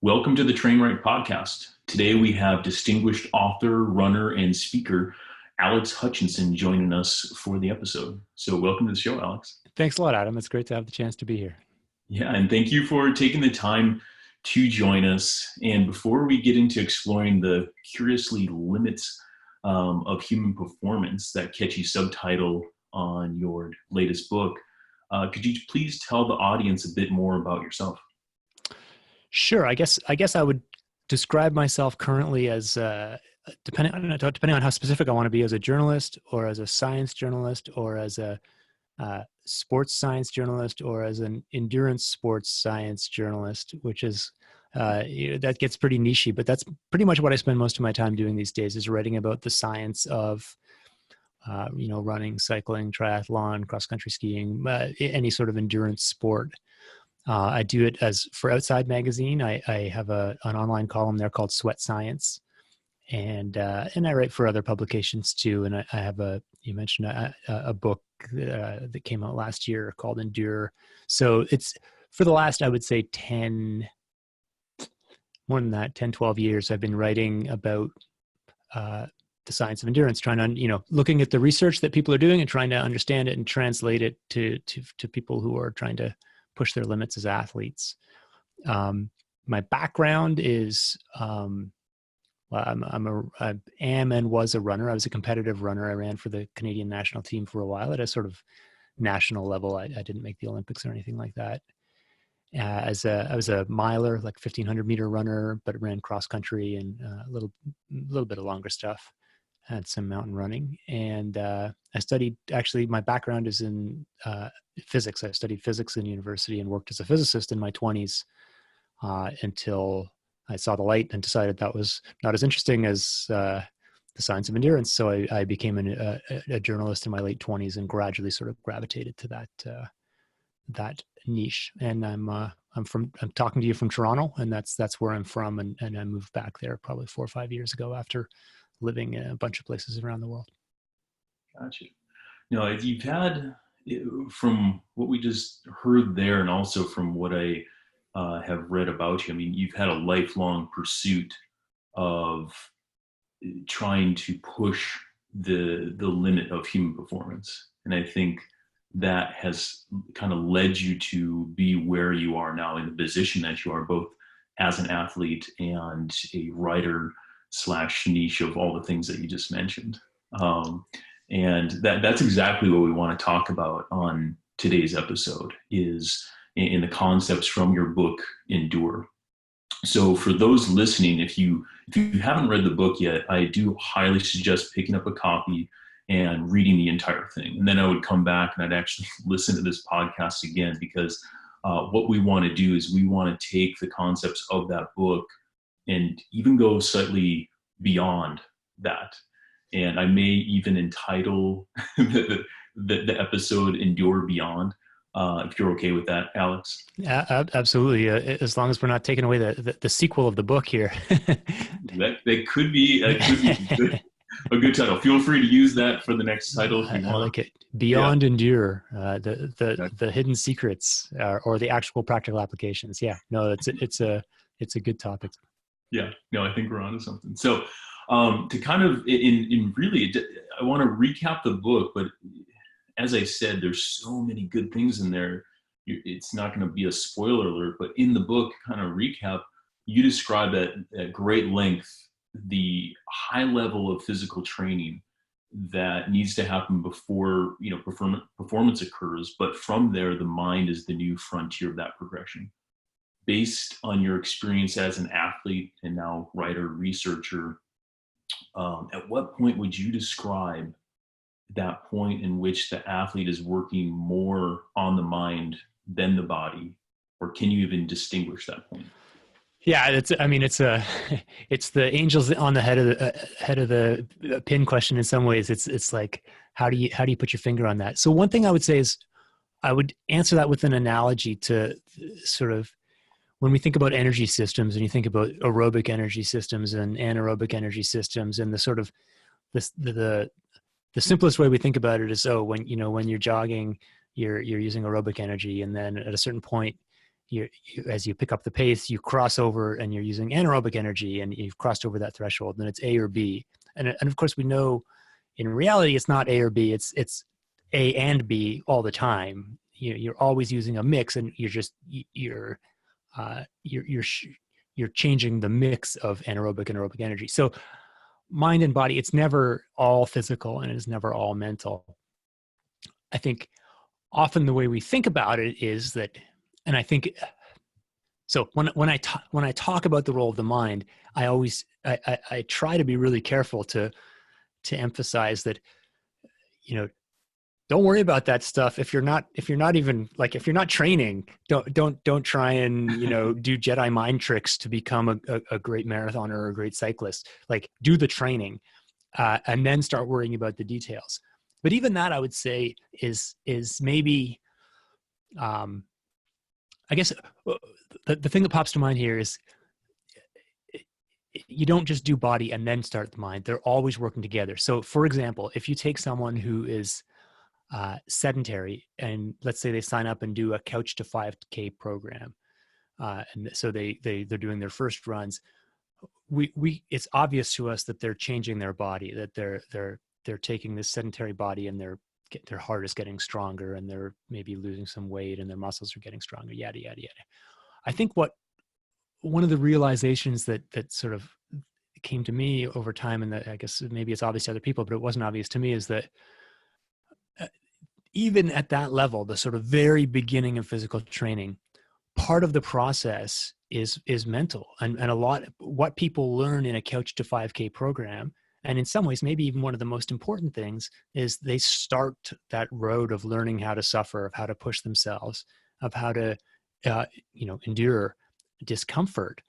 Welcome to the TrainRight podcast. Today we have distinguished author, runner, and speaker Alex Hutchinson joining us for the episode. So welcome to the show, Alex. Thanks a lot, Adam. It's great to have the chance to be here. Yeah, and thank you for taking the time to join us. And before we get into exploring the curiously limits of human performance, that catchy subtitle on your latest book, could you please tell the audience a bit more about yourself? Sure. I guess I would describe myself currently as, depending on how specific I want to be, as a journalist or as a science journalist or as a sports science journalist or as an endurance sports science journalist, which is, that gets pretty nichey, but that's pretty much what I spend most of my time doing these days, is writing about the science of, running, cycling, triathlon, cross-country skiing, any sort of endurance sport. I do it for Outside Magazine. I have an online column there called Sweat Science, and I write for other publications too. And I have you mentioned a book that came out last year called Endure. So it's for the last, I would say 10, 12 years, I've been writing about the science of endurance, trying to, looking at the research that people are doing and trying to understand it and translate it to people who are trying to push their limits as athletes. My background is, I am and was a runner. I was a competitive runner. I ran for the Canadian national team for a while at a sort of national level. I didn't make the Olympics or anything like that. I was a miler, like 1,500 meter runner, but ran cross country and a little bit of longer stuff. Had some mountain running, and I studied. Actually, my background is in physics. I studied physics in university and worked as a physicist in my 20s until I saw the light and decided that was not as interesting as the science of endurance. So I became a journalist in my late 20s and gradually sort of gravitated to that niche. And I'm talking to you from Toronto, and that's where I'm from. And I moved back there probably 4 or 5 years ago after living in a bunch of places around the world. Gotcha. You've had, from what we just heard there, and also from what I have read about you, I mean, you've had a lifelong pursuit of trying to push the limit of human performance. And I think that has kind of led you to be where you are now, in the position that you are, both as an athlete and a writer / niche of all the things that you just mentioned. And that's exactly what we want to talk about on today's episode, is in the concepts from your book, Endure. So for those listening, if you haven't read the book yet, I do highly suggest picking up a copy and reading the entire thing. And then I would come back and I'd actually listen to this podcast again, because what we want to do is we want to take the concepts of that book and even go slightly beyond that. And I may even entitle the episode Endure Beyond, if you're okay with that, Alex. Yeah, absolutely. As long as we're not taking away the sequel of the book here. that could be a good title. Feel free to use that for the next title if you want. I like it. Beyond Endure, the hidden secrets or the actual practical applications. Yeah, no, it's a good topic. Yeah, no, I think we're onto something. So to kind of, in really, I want to recap the book, but as I said, there's so many good things in there. It's not going to be a spoiler alert, but in the book, kind of recap, you describe at great length the high level of physical training that needs to happen before, performance occurs. But from there, the mind is the new frontier of that progression. Based on your experience as an athlete and now writer, researcher, at what point would you describe that point in which the athlete is working more on the mind than the body? Or can you even distinguish that point? Yeah, it's the angels on the head of the pin question in some ways. It's like, how do you put your finger on that? So one thing I would say is, I would answer that with an analogy to sort of, when we think about energy systems and you think about aerobic energy systems and anaerobic energy systems, and the sort of the simplest way we think about it is, when you're jogging, you're using aerobic energy, and then at a certain point, as you pick up the pace, you cross over and you're using anaerobic energy and you've crossed over that threshold, and it's A or B. And of course we know in reality, it's not A or B, it's A and B all the time. You're always using a mix, and you're changing the mix of anaerobic and aerobic energy. So mind and body, it's never all physical and it's never all mental. I think often the way we think about it is that, and I think, so when I talk about the role of the mind, I try to be really careful to emphasize that, don't worry about that stuff. If you're not training, don't try and, do Jedi mind tricks to become a great marathoner or a great cyclist. Like, do the training, and then start worrying about the details. But even that, I would say, is maybe, I guess the thing that pops to mind here is, you don't just do body and then start the mind. They're always working together. So for example, if you take someone who is sedentary, and let's say they sign up and do a couch to 5K program, and so they're doing their first runs, it's obvious to us that they're changing their body, that they're taking this sedentary body and their heart is getting stronger, and they're maybe losing some weight and their muscles are getting stronger, yada yada yada. I think one of the realizations that sort of came to me over time, and that I guess maybe it's obvious to other people, but it wasn't obvious to me, is that even at that level, the sort of very beginning of physical training, part of the process is mental, and a lot what people learn in a couch to 5K program, and in some ways maybe even one of the most important things, is they start that road of learning how to suffer, of how to push themselves, of how to endure discomfort.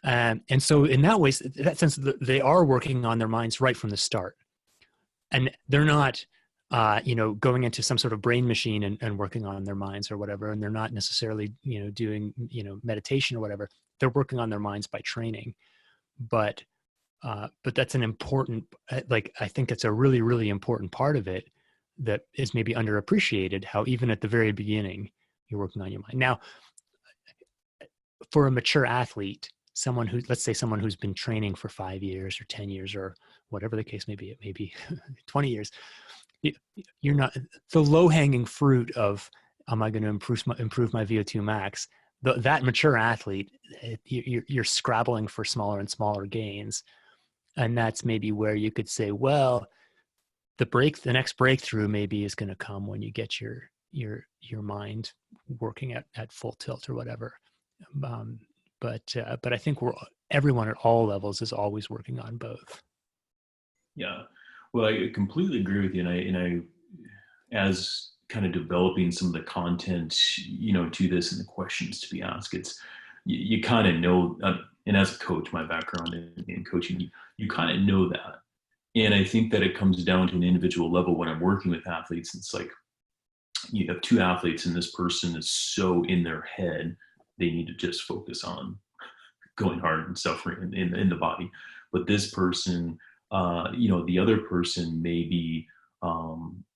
And so in that way, that sense, they are working on their minds right from the start, and they're not going into some sort of brain machine and working on their minds or whatever. And they're not necessarily, doing, meditation or whatever. They're working on their minds by training. But that's an important, I think it's a really, really important part of it that is maybe underappreciated, how even at the very beginning, you're working on your mind. Now, for a mature athlete, let's say someone who's been training for 5 years or 10 years or whatever the case may be, it may be 20 years, you're not the low-hanging fruit of, am I going to improve my VO2 max? That mature athlete, you're scrabbling for smaller and smaller gains, and that's maybe where you could say, well, the next breakthrough maybe is going to come when you get your mind working at full tilt or whatever. But I think everyone at all levels is always working on both. Yeah. Well, I completely agree with you. And I, as kind of developing some of the content, to this and the questions to be asked, you kind of know, and as a coach, my background in coaching, you kind of know that. And I think that it comes down to an individual level. When I'm working with athletes, it's like, you have two athletes and this person is so in their head, they need to just focus on going hard and suffering in the body. But this person, the other person may be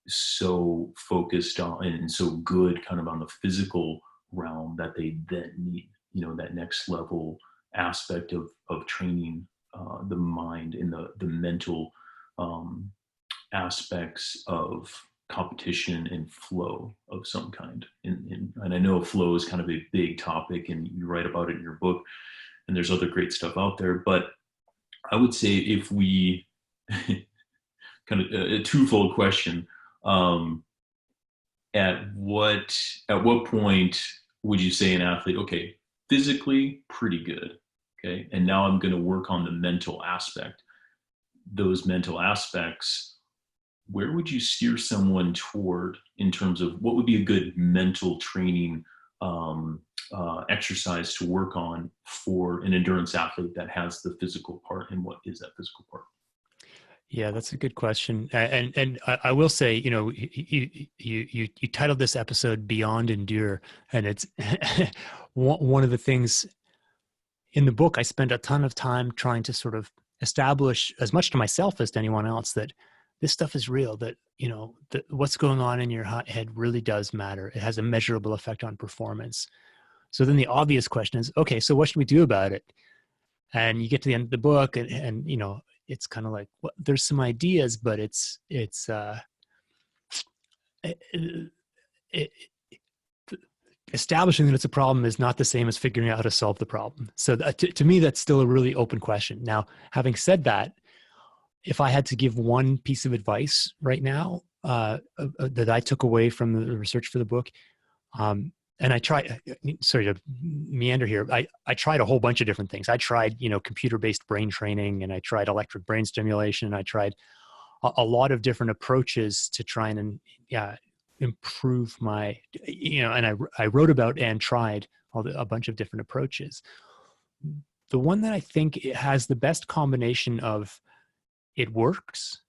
so focused on and so good kind of on the physical realm that they then need, that next level aspect of training the mind and the mental aspects of competition and flow of some kind. And I know flow is kind of a big topic, and you write about it in your book, and there's other great stuff out there. But I would say, if we kind of a twofold question, at what point would you say an athlete, okay, physically pretty good, okay, and now I'm going to work on the mental aspect? Those mental aspects, where would you steer someone toward in terms of what would be a good mental training exercise to work on for an endurance athlete that has the physical part, and what is that physical part? Yeah, that's a good question. And I will say, you titled this episode Beyond Endure, and it's one of the things in the book. I spent a ton of time trying to sort of establish, as much to myself as to anyone else, that this stuff is real, that, what's going on in your head really does matter. It has a measurable effect on performance. So then the obvious question is, okay, so what should we do about it? And you get to the end of the book, and you know, it's kind of like, well, there's some ideas, but it's it, it, establishing that it's a problem is not the same as figuring out how to solve the problem. So to me, that's still a really open question. Now, having said that, if I had to give one piece of advice right now that I took away from the research for the book, and I tried, sorry to meander here, I tried a whole bunch of different things. I tried, you know, computer-based brain training, and I tried electric brain stimulation, and I tried a lot of different approaches to try and improve my, you know, and I wrote about and tried a bunch of different approaches. The one that I think it has the best combination of it works,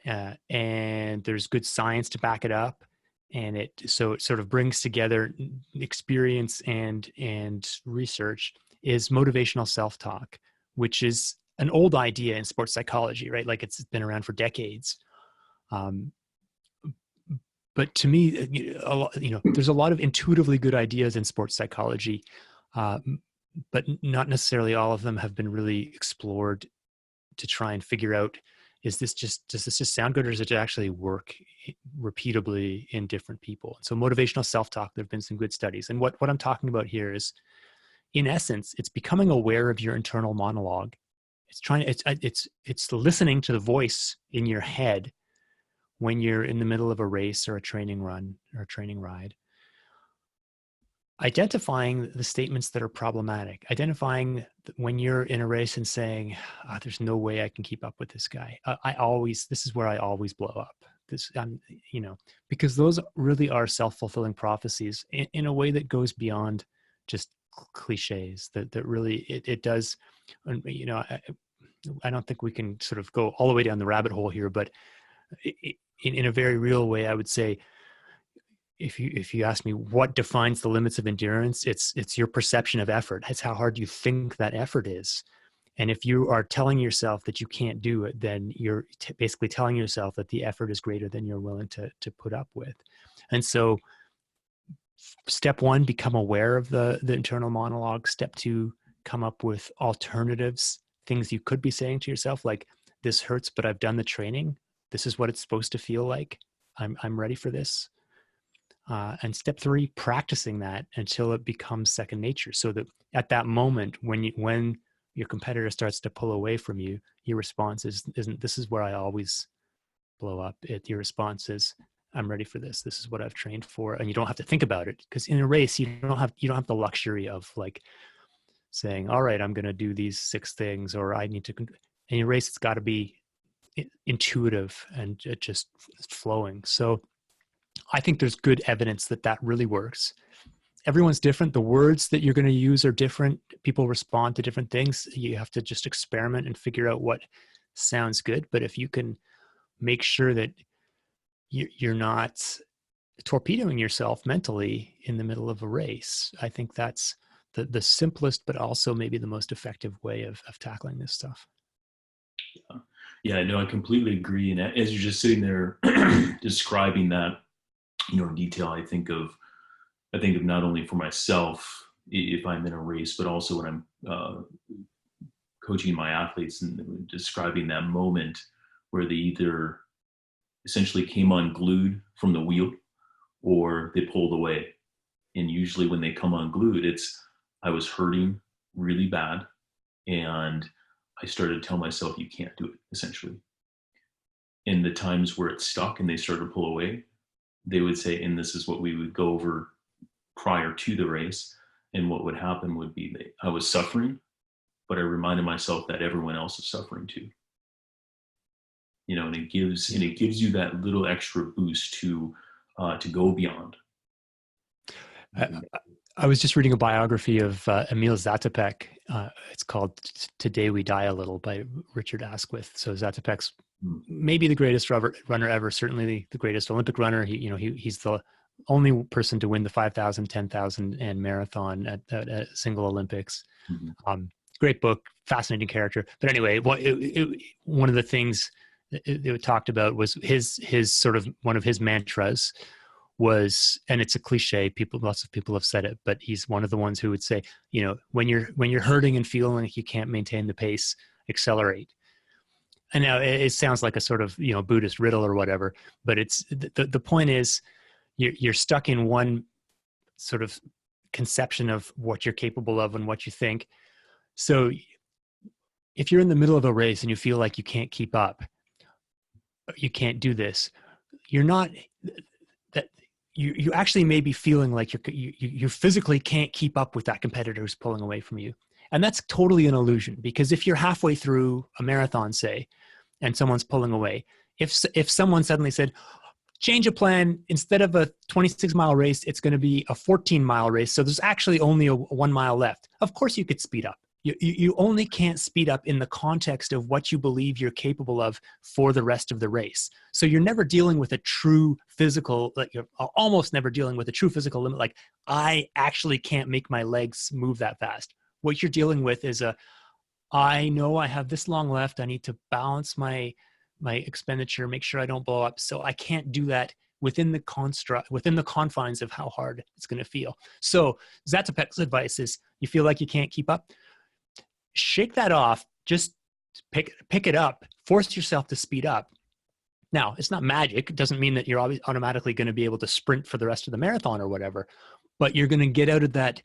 and there's good science to back it up, and it sort of brings together experience and research, is motivational self-talk, which is an old idea in sports psychology, right? Like it's been around for decades. But to me, you know, there's a lot of intuitively good ideas in sports psychology, but not necessarily all of them have been really explored to try and figure out, does this just sound good, or does it actually work repeatably in different people? So motivational self-talk, there have been some good studies. And what I'm talking about here is, in essence, it's becoming aware of your internal monologue. It's listening to the voice in your head when you're in the middle of a race or a training run or a training ride. Identifying the statements that are problematic, identifying when you're in a race and saying, there's no way I can keep up with this guy. This is where I always blow up. You know, because those really are self-fulfilling prophecies in a way that goes beyond just cliches, that really, it does, you know, I don't think we can sort of go all the way down the rabbit hole here, but in a very real way, I would say, if you ask me what defines the limits of endurance, it's your perception of effort. It's how hard you think that effort is. And if you are telling yourself that you can't do it, then you're basically telling yourself that the effort is greater than you're willing to put up with. And so step one, become aware of the internal monologue. Step two, come up with alternatives, things you could be saying to yourself, like, this hurts, but I've done the training. This is what it's supposed to feel like. I'm ready for this. And step three, practicing that until it becomes second nature. So that at that moment, when your competitor starts to pull away from you, your response isn't, this is where I always blow up. Your response is, I'm ready for this. This is what I've trained for. And you don't have to think about it, because in a race, you don't have the luxury of like saying, all right, I'm going to do these 6 things, or I need to, in a race, it's got to be intuitive and just flowing. So I think there's good evidence that really works. Everyone's different. The words that you're going to use are different. People respond to different things. You have to just experiment and figure out what sounds good. But if you can make sure that you're not torpedoing yourself mentally in the middle of a race, I think that's the simplest, but also maybe the most effective way of tackling this stuff. Yeah, no, I completely agree. And as you're just sitting there describing that, you know, in detail, I think of not only for myself if I'm in a race, but also when I'm coaching my athletes and describing that moment where they either essentially came unglued from the wheel or they pulled away. And usually when they come unglued, it's, I was hurting really bad, and I started to tell myself, you can't do it, essentially. In the times where it stuck and they started to pull away, they would say, and this is what we would go over prior to the race, and what would happen would be that I was suffering, but I reminded myself that everyone else is suffering too. You know, and it gives you that little extra boost to go beyond. I was just reading a biography of Emil Zatopek. It's called "Today We Die a Little" by Richard Asquith. So Zatopek's maybe the greatest runner ever, certainly the greatest Olympic runner. He's the only person to win the 5,000, 10,000, and marathon at a single Olympics. Mm-hmm. Great book, fascinating character. But anyway, one of the things it talked about was his sort of one of his mantras was, and it's a cliche, lots of people have said it, but he's one of the ones who would say, when you're hurting and feeling like you can't maintain the pace, accelerate. And now it sounds like a sort of, Buddhist riddle or whatever, but it's the point is you're stuck in one sort of conception of what you're capable of and what you think. So if you're in the middle of a race and you feel like you can't keep up, you can't do this, you're not that you actually may be feeling like you physically can't keep up with that competitor who's pulling away from you. And that's totally an illusion, because if you're halfway through a marathon, say, and someone's pulling away, if someone suddenly said, change of plan, instead of a 26-mile race, it's going to be a 14-mile race, so there's actually only a 1 mile left, of course you could speed up. You only can't speed up in the context of what you believe you're capable of for the rest of the race. So you're never dealing with a true physical, like you're almost never dealing with a true physical limit, like I actually can't make my legs move that fast. What you're dealing with is I know I have this long left, I need to balance my expenditure, make sure I don't blow up. So I can't do that within the confines of how hard it's going to feel. So Zatopek's advice is, you feel like you can't keep up, shake that off, just pick it up, force yourself to speed up. Now, it's not magic. It doesn't mean that you're automatically going to be able to sprint for the rest of the marathon or whatever, but you're going to get out of that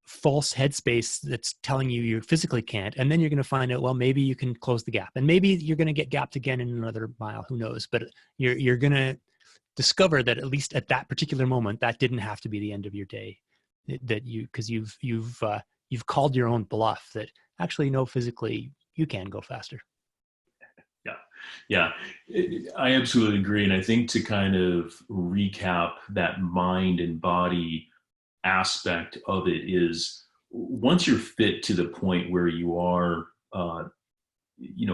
false headspace that's telling you physically can't. And then you're going to find out, well, maybe you can close the gap, and maybe you're going to get gapped again in another mile, who knows? But you're going to discover that at least at that particular moment, that didn't have to be the end of your day, because you've called your own bluff that actually, no, physically you can go faster. Yeah, I absolutely agree. And I think to kind of recap that mind and body aspect of it is, once you're fit to the point where you are,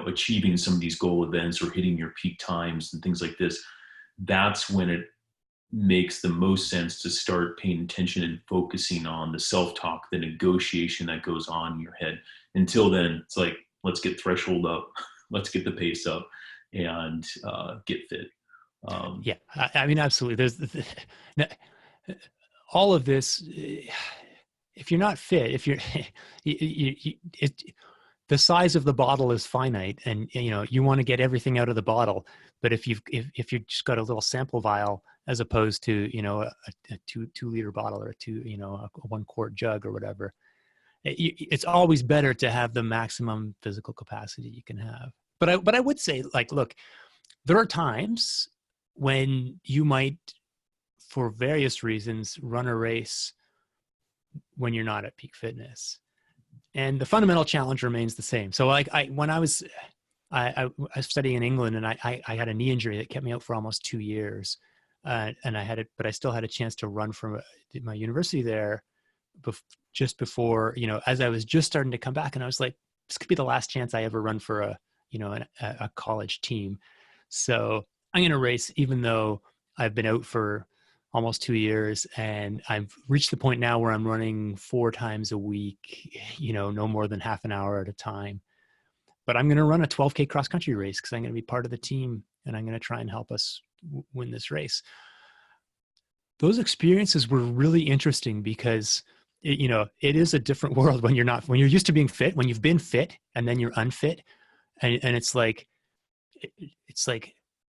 achieving some of these goal events or hitting your peak times and things like this, that's when it makes the most sense to start paying attention and focusing on the self-talk, the negotiation that goes on in your head. Until then, it's like, let's get threshold up, let's get the pace up, and get fit. Yeah, I mean, absolutely. There's all of this. If you're not fit, if you're, the size of the bottle is finite, and you want to get everything out of the bottle. But if you've just got a little sample vial, as opposed to a 2-liter bottle, or a 1 quart jug or whatever, it's always better to have the maximum physical capacity you can have. But I would say, like, look, there are times when you might, for various reasons, run a race when you're not at peak fitness, and the fundamental challenge remains the same. So, like, when I was studying in England, and I had a knee injury that kept me out for almost 2 years, and but I still had a chance to run from my university there, just before, as I was just starting to come back, and I was like, this could be the last chance I ever run for a college team. So I'm going to race, even though I've been out for almost 2 years, and I've reached the point now where I'm running 4 times a week, no more than half an hour at a time. But I'm going to run a 12K cross country race because I'm going to be part of the team, and I'm going to try and help us win this race. Those experiences were really interesting because it is a different world when you're used to being fit, when you've been fit and then you're unfit. And it's like,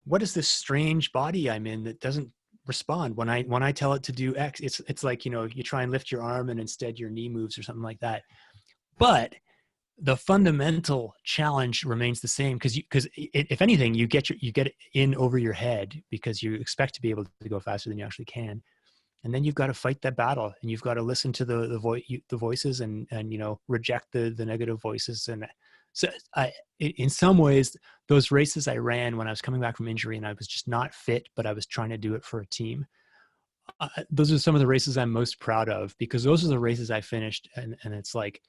what is this strange body I'm in that doesn't respond when I tell it to do X? It's like, you try and lift your arm and instead your knee moves or something like that. But the fundamental challenge remains the same, because if anything, you get it in over your head because you expect to be able to go faster than you actually can. And then you've got to fight that battle, and you've got to listen to the voices and reject the negative voices. And so in some ways, those races I ran when I was coming back from injury and I was just not fit, but I was trying to do it for a team. Those are some of the races I'm most proud of, because those are the races I finished and it's like,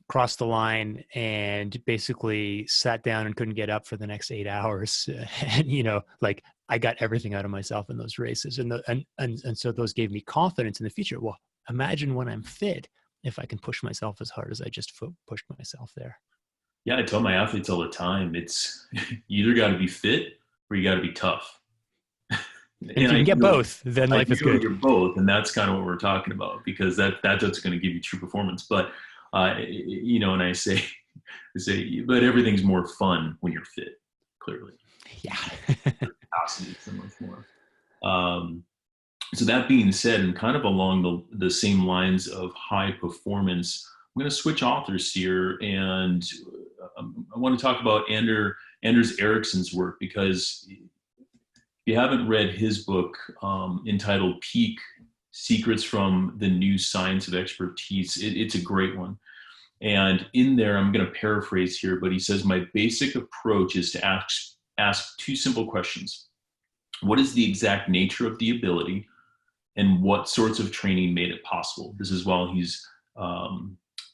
crossed the line and basically sat down and couldn't get up for the next 8 hours. And, like, I got everything out of myself in those races. And so those gave me confidence in the future. Well, imagine when I'm fit, if I can push myself as hard as I just pushed myself there. Yeah, I tell my athletes all the time, it's you either got to be fit or you got to be tough. And if And you can get both, then life is ideally good. you're both, and that's kind of what we're talking about, because that's what's going to give you true performance. But and I say, but everything's more fun when you're fit. Clearly, Yeah. capacity is so much more. Um, so that being said, and kind of along the same lines of high performance, I'm going to switch authors here, and I want to talk about Anders Ericsson's work, because if you haven't read his book entitled Peak Secrets from the New Science of Expertise, it's a great one. And in there, I'm going to paraphrase here, but he says, my basic approach is to ask two simple questions. What is the exact nature of the ability, and what sorts of training made it possible? This is while he's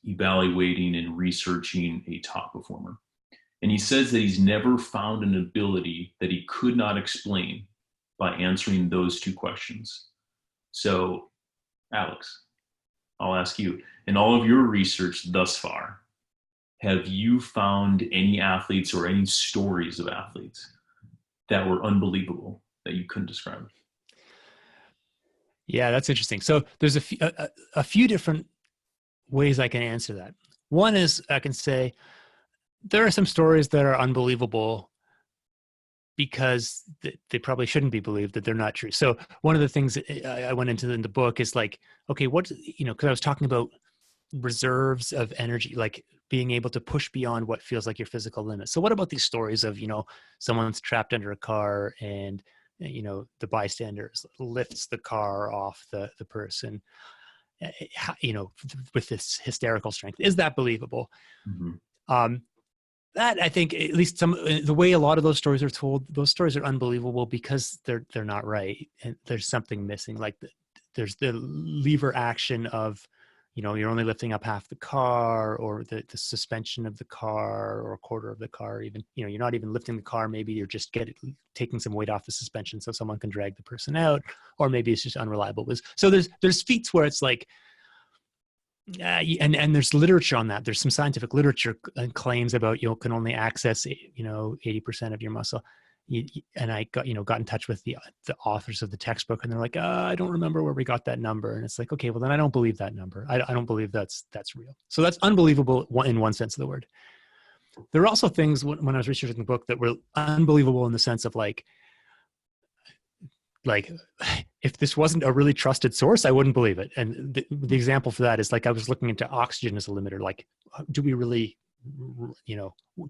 evaluating and researching a top performer. And he says that he's never found an ability that he could not explain by answering those two questions. So, Alex, I'll ask you, in all of your research thus far, have you found any athletes or any stories of athletes that were unbelievable that you couldn't describe? Yeah, that's interesting. So there's a few different ways I can answer that. One is I can say there are some stories that are unbelievable because they probably shouldn't be believed, that they're not true. So one of the things I went into in the book is like, okay, what, because I was talking about reserves of energy, like being able to push beyond what feels like your physical limit. So what about these stories of, someone's trapped under a car and, the bystanders lifts the car off the person, with this hysterical strength? Is that believable? Mm-hmm. That, I think, at least the way a lot of those stories are told, those stories are unbelievable because they're not right, and there's something missing. Like there's the lever action of, you're only lifting up half the car, or the suspension of the car, or a quarter of the car. Even, you're not even lifting the car. Maybe you're just taking some weight off the suspension so someone can drag the person out, or maybe it's just unreliable. So there's feats where it's like, and there's literature on that. There's some scientific literature and claims about can only access 80% of your muscle. And I got in touch with the authors of the textbook, and they're like, I don't remember where we got that number. And it's like, okay, well then I don't believe that number. I don't believe that's real. So that's unbelievable in one sense of the word. There are also things when I was researching the book that were unbelievable in the sense of like if this wasn't a really trusted source, I wouldn't believe it. And the example for that is like, I was looking into oxygen as a limiter. Like, do we really,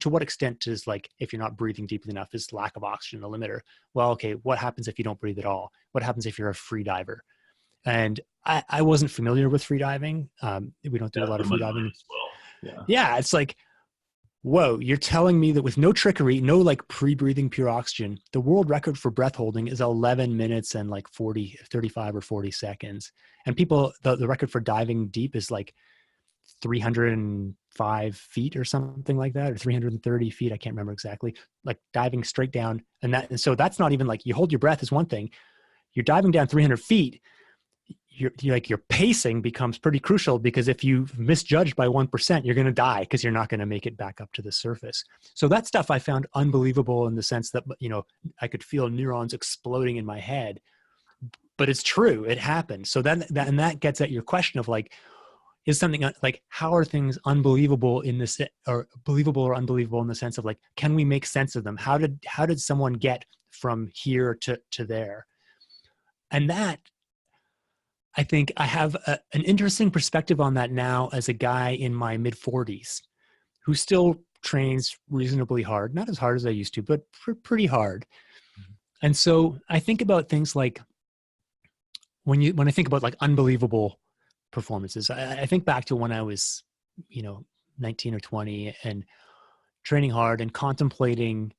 to what extent is, like, if you're not breathing deeply enough, is lack of oxygen a limiter? Well, okay, what happens if you don't breathe at all? What happens if you're a free diver? And I wasn't familiar with free diving. We don't do a lot of free diving. Well. Yeah, it's like, whoa, you're telling me that with no trickery, no like pre-breathing pure oxygen, the world record for breath holding is 11 minutes and like 35 or 40 seconds. And the record for diving deep is like 305 feet or something like that, or 330 feet. I can't remember exactly, like diving straight down. And so that's not even like, you hold your breath is one thing. You're diving down 300 feet. Your pacing becomes pretty crucial, because if you've misjudged by 1%, you're going to die because you're not going to make it back up to the surface. So that stuff I found unbelievable in the sense that, I could feel neurons exploding in my head, but it's true. It happened. So that gets at your question of like, is something like, how are things unbelievable in this, or believable or unbelievable in the sense of like, can we make sense of them? How did someone get from here to there? And that, I think I have an interesting perspective on that now as a guy in my mid 40s who still trains reasonably hard, not as hard as I used to, but pretty hard. And so I think about things like when I think about like unbelievable performances, I think back to when I was, 19 or 20 and training hard and contemplating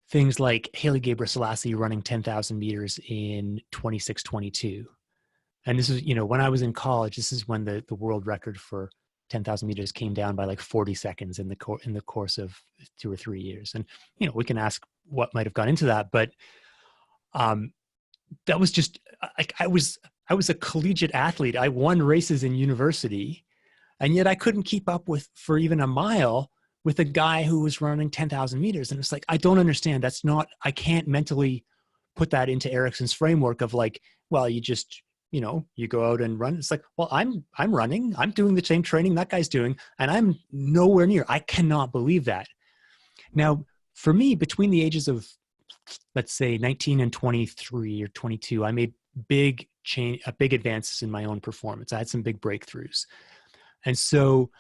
things like Haile Gebrselassie running 10,000 meters in 26:22. And this is, when I was in college, this is when the world record for 10,000 meters came down by like 40 seconds in the course of 2 or 3 years. And, we can ask what might've gone into that, but that was just like, I was a collegiate athlete. I won races in university, and yet I couldn't keep up for even a mile with a guy who was running 10,000 meters. And it's like, I don't understand. I can't mentally put that into Erickson's framework of like, well, you just, you go out and run. It's like, well, I'm running, I'm doing the same training that guy's doing, and I'm nowhere near. I cannot believe that. Now, for me, between the ages of, let's say 19 and 23 or 22, I made big advances in my own performance. I had some big breakthroughs. And so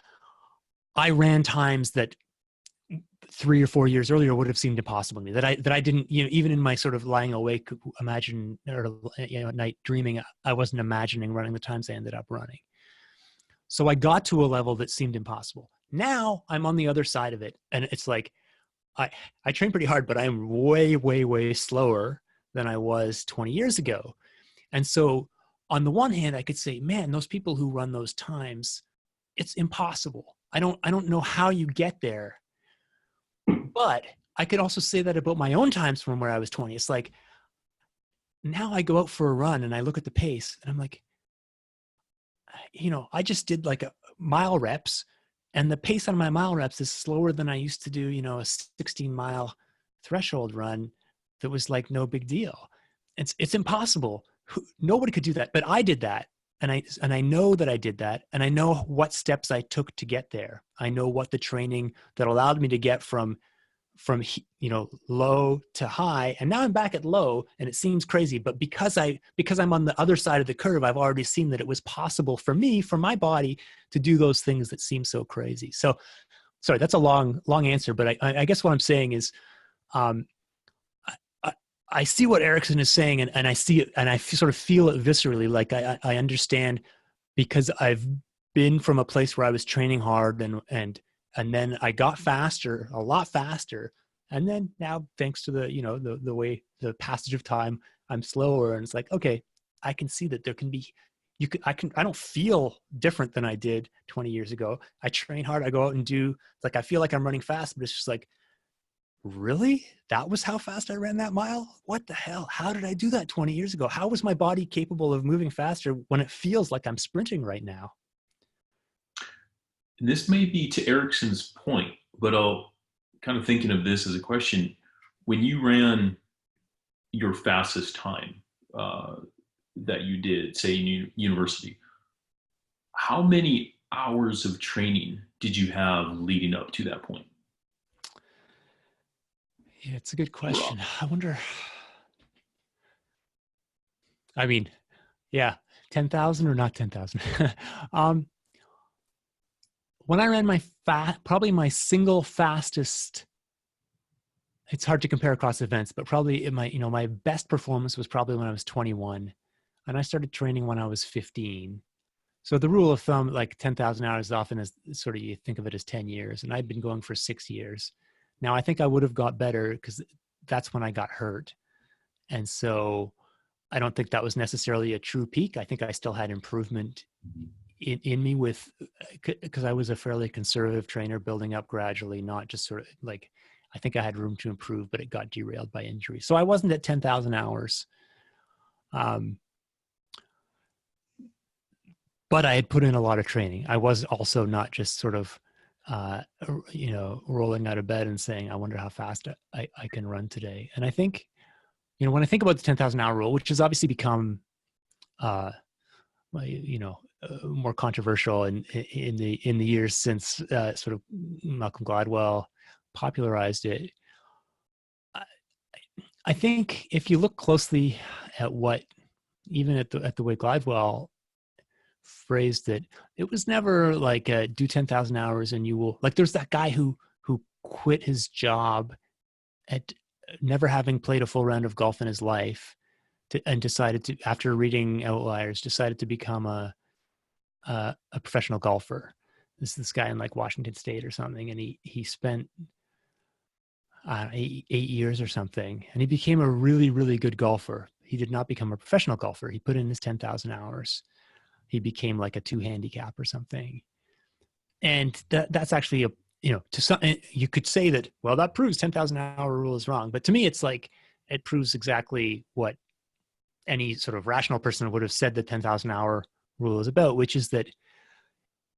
I ran times that 3 or 4 years earlier would have seemed impossible to me, that I didn't, even in my sort of lying awake, imagine, or, at night dreaming, I wasn't imagining running the times I ended up running. So I got to a level that seemed impossible. Now I'm on the other side of it. And it's like, I train pretty hard, but I am way, way, way slower than I was 20 years ago. And so on the one hand, I could say, man, those people who run those times, it's impossible. I don't know how you get there. But I could also say that about my own times from where I was 20. It's like, now I go out for a run and I look at the pace and I'm like, I just did like a mile reps, and the pace on my mile reps is slower than I used to do, a 16-mile threshold run that was like no big deal. It's impossible. Nobody could do that, but I did that. And I know that I did that, and I know what steps I took to get there. I know what the training that allowed me to get from low to high, and now I'm back at low, and it seems crazy, but because I'm on the other side of the curve, I've already seen that it was possible for me, for my body, to do those things that seem so crazy. So sorry, that's a long answer, but I guess what I'm saying is, I see what Erickson is saying, and I see it, and I sort of feel it viscerally. Like I understand, because I've been from a place where I was training hard, and then I got faster, a lot faster. And then now, thanks to the way, the passage of time, I'm slower. And it's like, okay, I can see that there can be, I don't feel different than I did 20 years ago. I train hard. I go out and do, like, I feel like I'm running fast, but it's just like, really? That was how fast I ran that mile? What the hell? How did I do that 20 years ago? How was my body capable of moving faster when it feels like I'm sprinting right now? And this may be to Erickson's point, but I'll kind of thinking of this as a question. When you ran your fastest time that you did, say in university, how many hours of training did you have leading up to that point? Yeah, it's a good question. I wonder, I mean, yeah, 10,000 or not 10,000. When I ran probably my single fastest, it's hard to compare across events, but probably my best performance was probably when I was 21, and I started training when I was 15. So the rule of thumb, like 10,000 hours, often is sort of, you think of it as 10 years, and I'd been going for 6 years. Now I think I would have got better, because that's when I got hurt. And so I don't think that was necessarily a true peak. I think I still had improvement in me, because I was a fairly conservative trainer, building up gradually, not just sort of like, I think I had room to improve, but it got derailed by injury. So I wasn't at 10,000 hours. But I had put in a lot of training. I was also not just sort of, rolling out of bed and saying, I wonder how fast I can run today. And I think, when I think about the 10,000 hour rule, which has obviously become, more controversial in the years since sort of Malcolm Gladwell popularized it. I think if you look closely at what, even at the way Gladwell phrased it, it was never like do 10,000 hours and you will, like, there's that guy who quit his job at never having played a full round of golf in his life, and decided to, after reading Outliers, decided to become a professional golfer. This guy in like Washington State or something, and he spent 8 years or something, and he became a really, really good golfer. He did not become a professional golfer. He put in his 10,000 hours. He became like a 2 handicap or something. And that's actually to some, you could say that, well, that proves 10,000 hour rule is wrong. But to me, it's like, it proves exactly what any sort of rational person would have said the 10,000 hour rule is about, which is that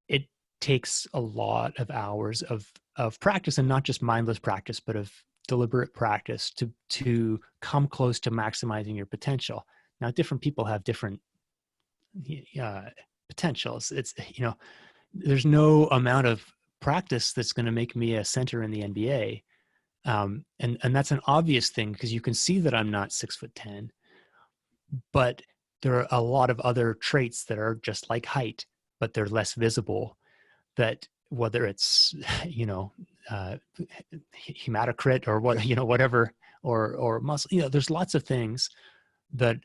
it takes a lot of hours of practice, and not just mindless practice, but of deliberate practice to come close to maximizing your potential. Now, different people have different potentials. It's, there's no amount of practice that's going to make me a center in the NBA. And that's an obvious thing because you can see that I'm not 6'10", but there are a lot of other traits that are just like height, but they're less visible. That whether it's, hematocrit or what, whatever, or muscle, there's lots of things that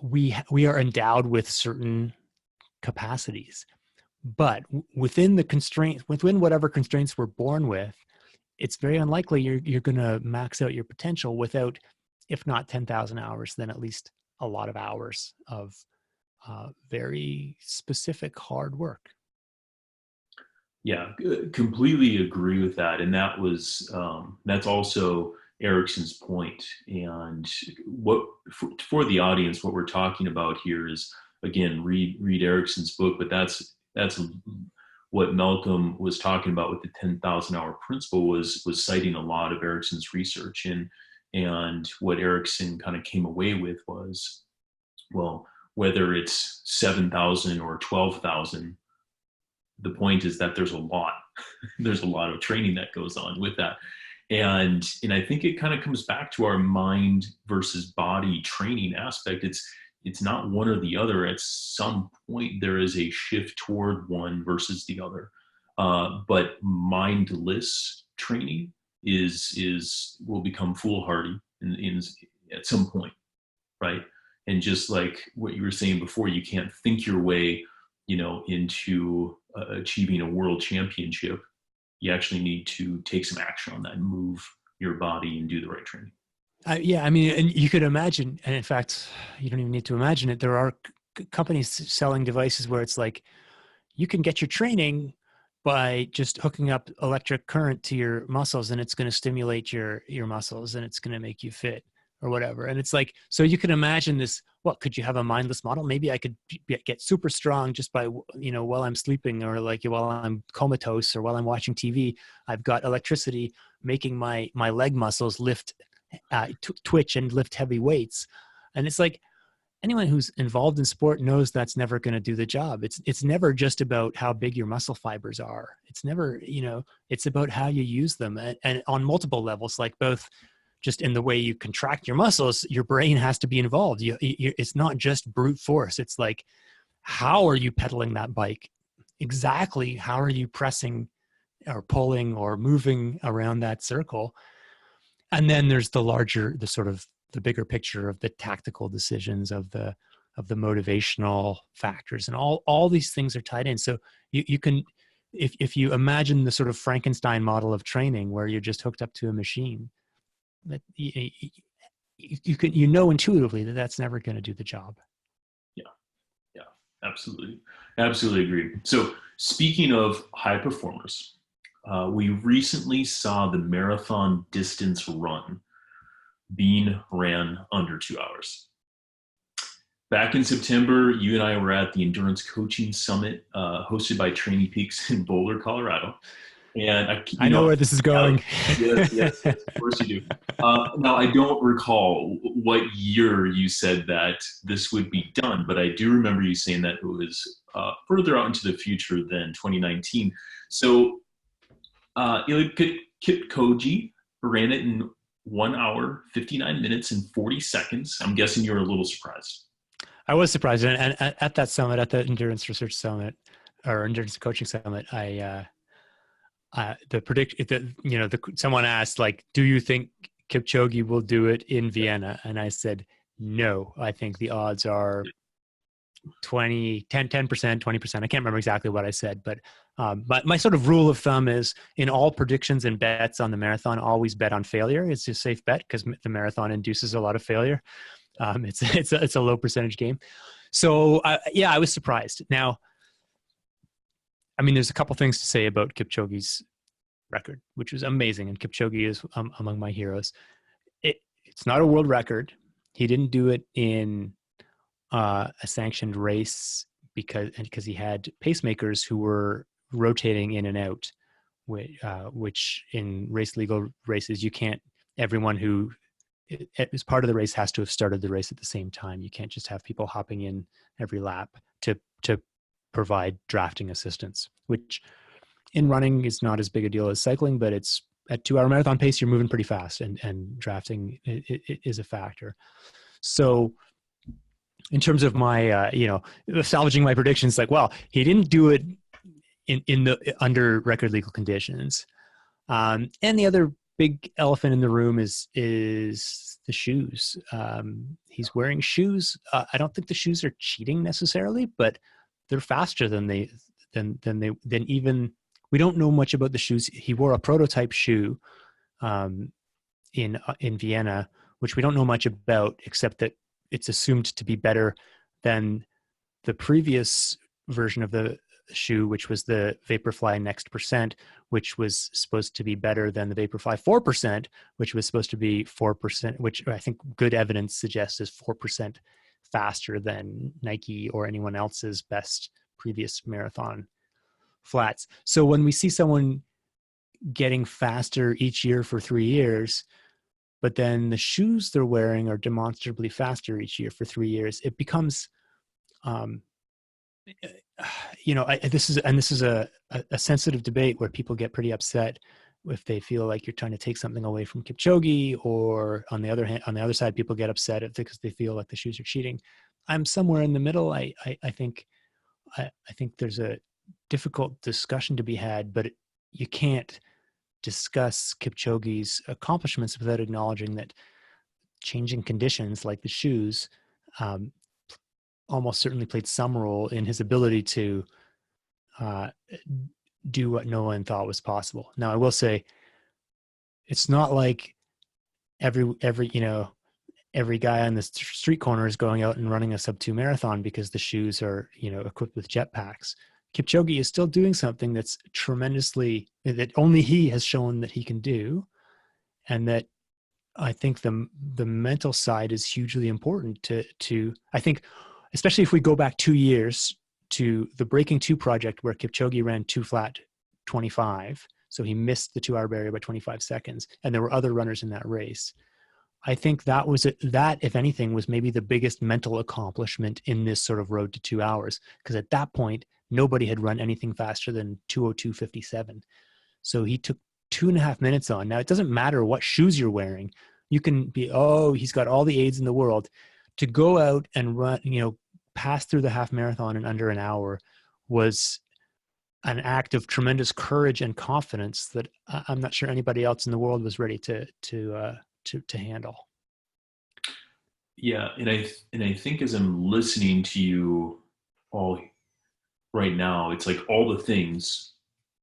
we are endowed with certain capacities, but within the constraints, within whatever constraints we're born with, it's very unlikely you're going to max out your potential without, if not 10,000 hours, then at least a lot of hours of very specific hard work. Yeah, completely agree with that. And that's also Erickson's point. And what for the audience, what we're talking about here is, again, read Erickson's book, but that's what Malcolm was talking about with the 10,000 hour principle was citing a lot of Erickson's research. And what Erickson kind of came away with was, well, whether it's 7,000 or 12,000, the point is that there's a lot of training that goes on with that. And I think it kind of comes back to our mind versus body training aspect. It's not one or the other. At some point, there is a shift toward one versus the other. But mindless training will become foolhardy at some point, right? And just like what you were saying before, you can't think your way, into achieving a world championship. You actually need to take some action on that and move your body and do the right training. Yeah, I mean, and you could imagine, and in fact, you don't even need to imagine it. There are companies selling devices where it's like, you can get your training by just hooking up electric current to your muscles, and it's going to stimulate your muscles, and it's going to make you fit or whatever. And it's like, so you can imagine this. What, could you have a mindless model? Maybe I could get super strong just by, while I'm sleeping, or like while I'm comatose, or while I'm watching TV. I've got electricity making my leg muscles lift, twitch and lift heavy weights. And it's like, anyone who's involved in sport knows that's never going to do the job. It's never just about how big your muscle fibers are. It's never, it's about how you use them, and on multiple levels, like both just in the way you contract your muscles, your brain has to be involved. It's not just brute force. It's like, how are you pedaling that bike? Exactly. How are you pressing or pulling or moving around that circle? And then there's the bigger picture of the tactical decisions, of the motivational factors, and all these things are tied in. So you can, if you imagine the sort of Frankenstein model of training where you're just hooked up to a machine, that you can, intuitively that that's never going to do the job. Yeah, absolutely agree. So speaking of high performers, we recently saw the marathon distance run being ran under 2 hours. Back in September, you and I were at the Endurance Coaching Summit hosted by Training Peaks in Boulder, Colorado. And I know where this is going. Yes, of course you do. Now, I don't recall what year you said that this would be done, but I do remember you saying that it was further out into the future than 2019. So Eliud Kipchoge ran it in 1 hour, 59 minutes, and 40 seconds. I'm guessing you were a little surprised. I was surprised. And at that summit, at the Endurance Research Summit or Endurance Coaching Summit, someone asked, like, do you think Kipchoge will do it in Vienna? And I said, no, I think the odds are 10%, 20%. I can't remember exactly what I said, but my sort of rule of thumb is, in all predictions and bets on the marathon, always bet on failure. It's a safe bet because the marathon induces a lot of failure. It's a low percentage game. So I was surprised. Now, I mean, there's a couple things to say about Kipchoge's record, which was amazing. And Kipchoge is among my heroes. It's not a world record. He didn't do it in a sanctioned race because he had pacemakers who were rotating in and out which in race legal races, you can't, everyone who is part of the race has to have started the race at the same time. You can't just have people hopping in every lap to provide drafting assistance, which in running is not as big a deal as cycling, but it's at 2-hour marathon pace, you're moving pretty fast, and drafting is a factor. So in terms of my, salvaging my predictions, like, well, he didn't do it in the under record legal conditions. And the other big elephant in the room is the shoes. He's wearing shoes. I don't think the shoes are cheating necessarily, but they're faster than even. We don't know much about the shoes. He wore a prototype shoe in Vienna, which we don't know much about, except that it's assumed to be better than the previous version of the shoe, which was the Vaporfly Next Percent, which was supposed to be better than the Vaporfly 4%, which was supposed to be 4%, which I think good evidence suggests is 4% faster than Nike or anyone else's best previous marathon flats. So when we see someone getting faster each year for 3 years, but then the shoes they're wearing are demonstrably faster each year for 3 years, it becomes, this is a sensitive debate where people get pretty upset if they feel like you're trying to take something away from Kipchoge, or on the other side, people get upset because they feel like the shoes are cheating. I'm somewhere in the middle. I think there's a difficult discussion to be had, but you can't discuss Kipchoge's accomplishments without acknowledging that changing conditions like the shoes almost certainly played some role in his ability to do what no one thought was possible. Now, I will say, it's not like every guy on the street corner is going out and running a sub-2 marathon because the shoes are, equipped with jetpacks. Kipchoge is still doing something that's that only he has shown that he can do. And that I think the mental side is hugely important to I think, especially if we go back 2 years to the Breaking 2 project, where Kipchoge ran 2 flat 25. So he missed the 2-hour barrier by 25 seconds. And there were other runners in that race. I think that, if anything, was maybe the biggest mental accomplishment in this sort of road to 2 hours. Because at that point, nobody had run anything faster than 2:02:57. So he took 2.5 minutes on. Now, it doesn't matter what shoes you're wearing. You can be, he's got all the aids in the world. To go out and run, pass through the half marathon in under an hour was an act of tremendous courage and confidence that I'm not sure anybody else in the world was ready to handle. Yeah, and I think as I'm listening to you all right now, it's like all the things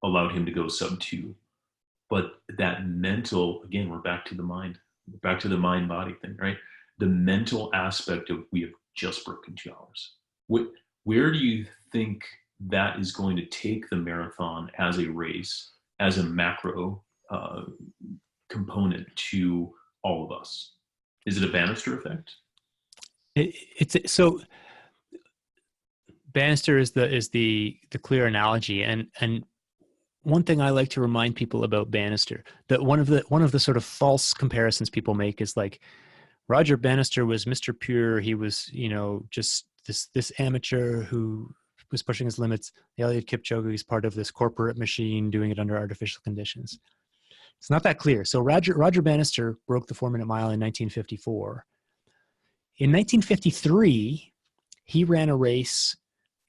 allowed him to go sub-2, but that mental, again, we're back to the mind body thing, right? The mental aspect of, we have just broken 2 hours. Where do you think that is going to take the marathon as a race, as a macro component to all of us? Is it a Bannister effect? So Bannister is the clear analogy, and one thing I like to remind people about Bannister, that one of the sort of false comparisons people make is like, Roger Bannister was Mr. Pure. He was, just this amateur who was pushing his limits. Eliud Kipchoge is part of this corporate machine doing it under artificial conditions. It's not that clear. So Roger Bannister broke the 4-minute mile in 1954. In 1953, he ran a race,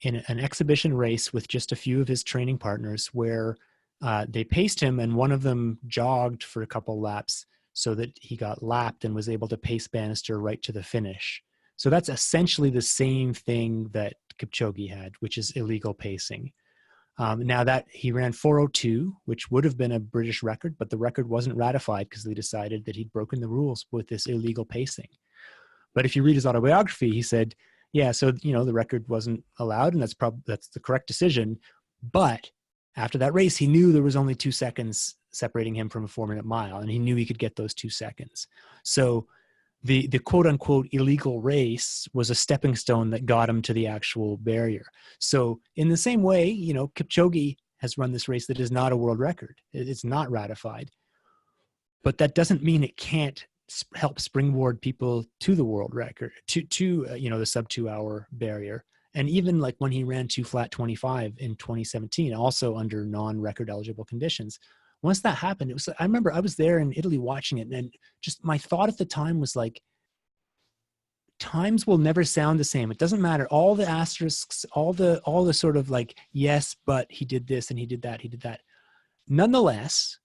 in an exhibition race with just a few of his training partners, where they paced him and one of them jogged for a couple laps so that he got lapped and was able to pace Bannister right to the finish. So that's essentially the same thing that Kipchoge had, which is illegal pacing. Now that he ran 4:02, which would have been a British record, but the record wasn't ratified because they decided that he'd broken the rules with this illegal pacing. But if you read his autobiography, he said, yeah, so, the record wasn't allowed, and that's the correct decision. But after that race, he knew there was only 2 seconds separating him from a 4-minute mile, and he knew he could get those 2 seconds. So the quote unquote illegal race was a stepping stone that got him to the actual barrier. So in the same way, Kipchoge has run this race that is not a world record. It's not ratified. But that doesn't mean it can't help springboard people to the world record, to the sub 2 hour barrier. And even like when he ran 2 flat 25 in 2017, also under non-record eligible conditions, once that happened, I remember I was there in Italy watching it, and just my thought at the time was like, times will never sound the same. It doesn't matter. All the asterisks, all the sort of like, yes, but he did this and he did that. Nonetheless,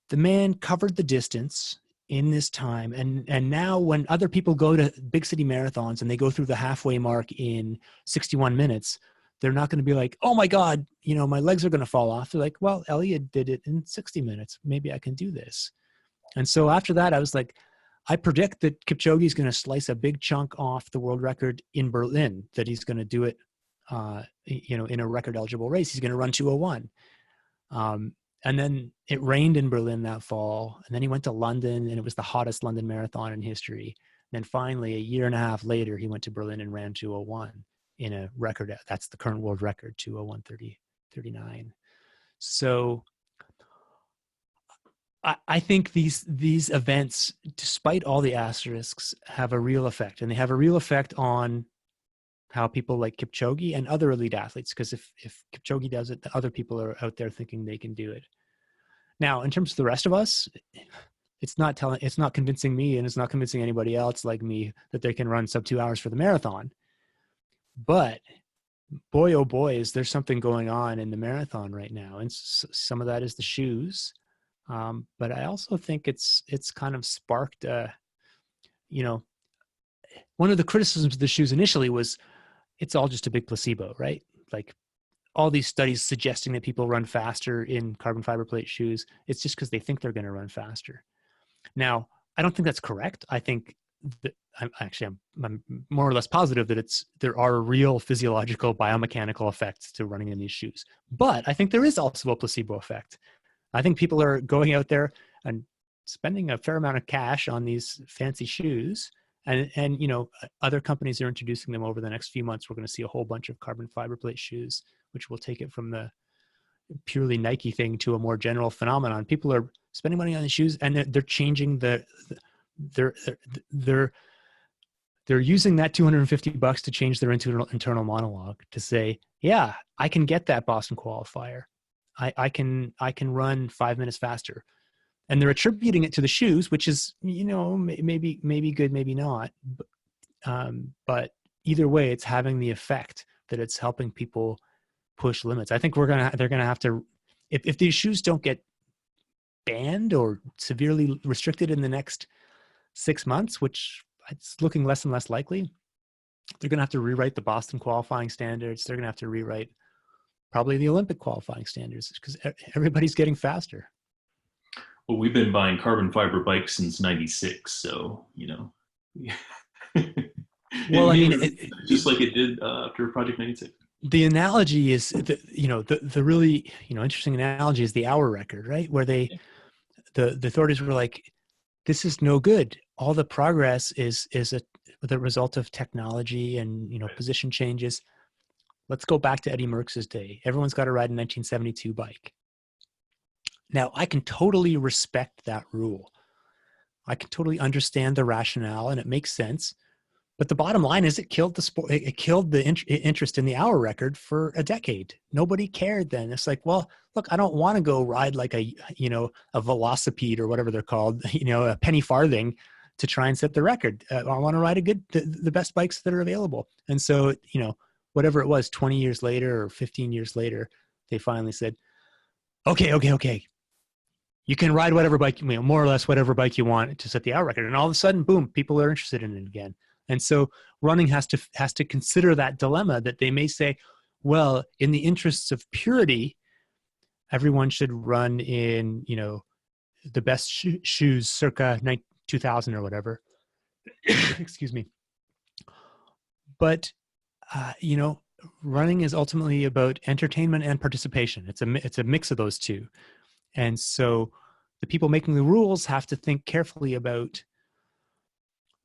the man covered the distance in this time. And now when other people go to big city marathons and they go through the halfway mark in 61 minutes, they're not going to be like, oh my God, my legs are going to fall off. They're like, well, Elliot did it in 60 minutes. Maybe I can do this. And so after that, I was like, I predict that Kipchoge is going to slice a big chunk off the world record in Berlin, that he's going to do it, in a record eligible race. He's going to run 2:01. And then it rained in Berlin that fall. And then he went to London, and it was the hottest London marathon in history. And then finally, a year and a half later, he went to Berlin and ran 2:01 in a record. That's the current world record, 2:01:39. So I think these events, despite all the asterisks, have a real effect. And they have a real effect on how people like Kipchoge and other elite athletes, because if Kipchoge does it, the other people are out there thinking they can do it. Now, in terms of the rest of us, it's not convincing me, and it's not convincing anybody else like me that they can run sub 2 hours for the marathon. But boy, oh boy, is there something going on in the marathon right now. And some of that is the shoes. But I also think it's kind of sparked, one of the criticisms of the shoes initially was it's all just a big placebo, right? Like all these studies suggesting that people run faster in carbon fiber plate shoes. It's just because they think they're going to run faster. Now, I don't think that's correct. I think that I'm more or less positive that there are real physiological biomechanical effects to running in these shoes. But I think there is also a placebo effect. I think people are going out there and spending a fair amount of cash on these fancy shoes. And other companies are introducing them over the next few months. We're going to see a whole bunch of carbon fiber plate shoes, which will take it from the purely Nike thing to a more general phenomenon. People are spending money on the shoes, and they're changing they're using that $250 to change their internal monologue to say, yeah, I can get that Boston qualifier. I can run 5 minutes faster. And they're attributing it to the shoes, which is, maybe good, maybe not. But either way, it's having the effect that it's helping people push limits. I think they're going to have to, if these shoes don't get banned or severely restricted in the next 6 months, which it's looking less and less likely, they're going to have to rewrite the Boston qualifying standards. They're going to have to rewrite probably the Olympic qualifying standards, because everybody's getting faster. Well, we've been buying carbon fiber bikes since '96, so Well, I mean, just like it did after Project 96. The analogy is, the really interesting analogy is the hour record, right? Where the authorities were like, this is no good. All the progress is the result of technology and position changes. Let's go back to Eddie Merckx's day. Everyone's got to ride a 1972 bike. Now, I can totally respect that rule. I can totally understand the rationale, and it makes sense. But the bottom line is, it killed the sport. It killed the interest in the hour record for a decade. Nobody cared then. It's like, well, look, I don't want to go ride like a velocipede or whatever they're called, a penny farthing to try and set the record. I want to ride the best bikes that are available. And so, whatever it was, 20 years later or 15 years later, they finally said, okay. You can ride whatever bike, more or less whatever bike you want to set the hour record. And all of a sudden, boom, people are interested in it again. And so running has to consider that dilemma, that they may say, well, in the interests of purity, everyone should run in, the best shoes circa 2000 or whatever. Excuse me. But, running is ultimately about entertainment and participation. It's a mix of those two. And so the people making the rules have to think carefully about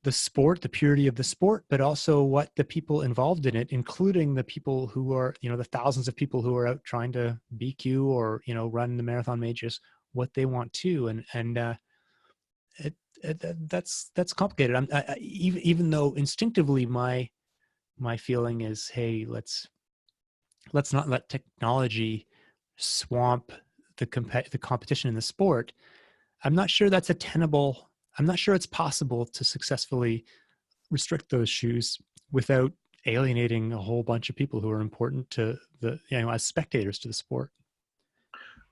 the sport, the purity of the sport, but also what the people involved in it, including the people who are, the thousands of people who are out trying to BQ or, run the marathon majors, what they want to. It, that's complicated. Even though instinctively my feeling is, hey, let's not let technology swamp the competition in the sport. I'm not sure that's I'm not sure it's possible to successfully restrict those shoes without alienating a whole bunch of people who are important to the, as spectators to the sport.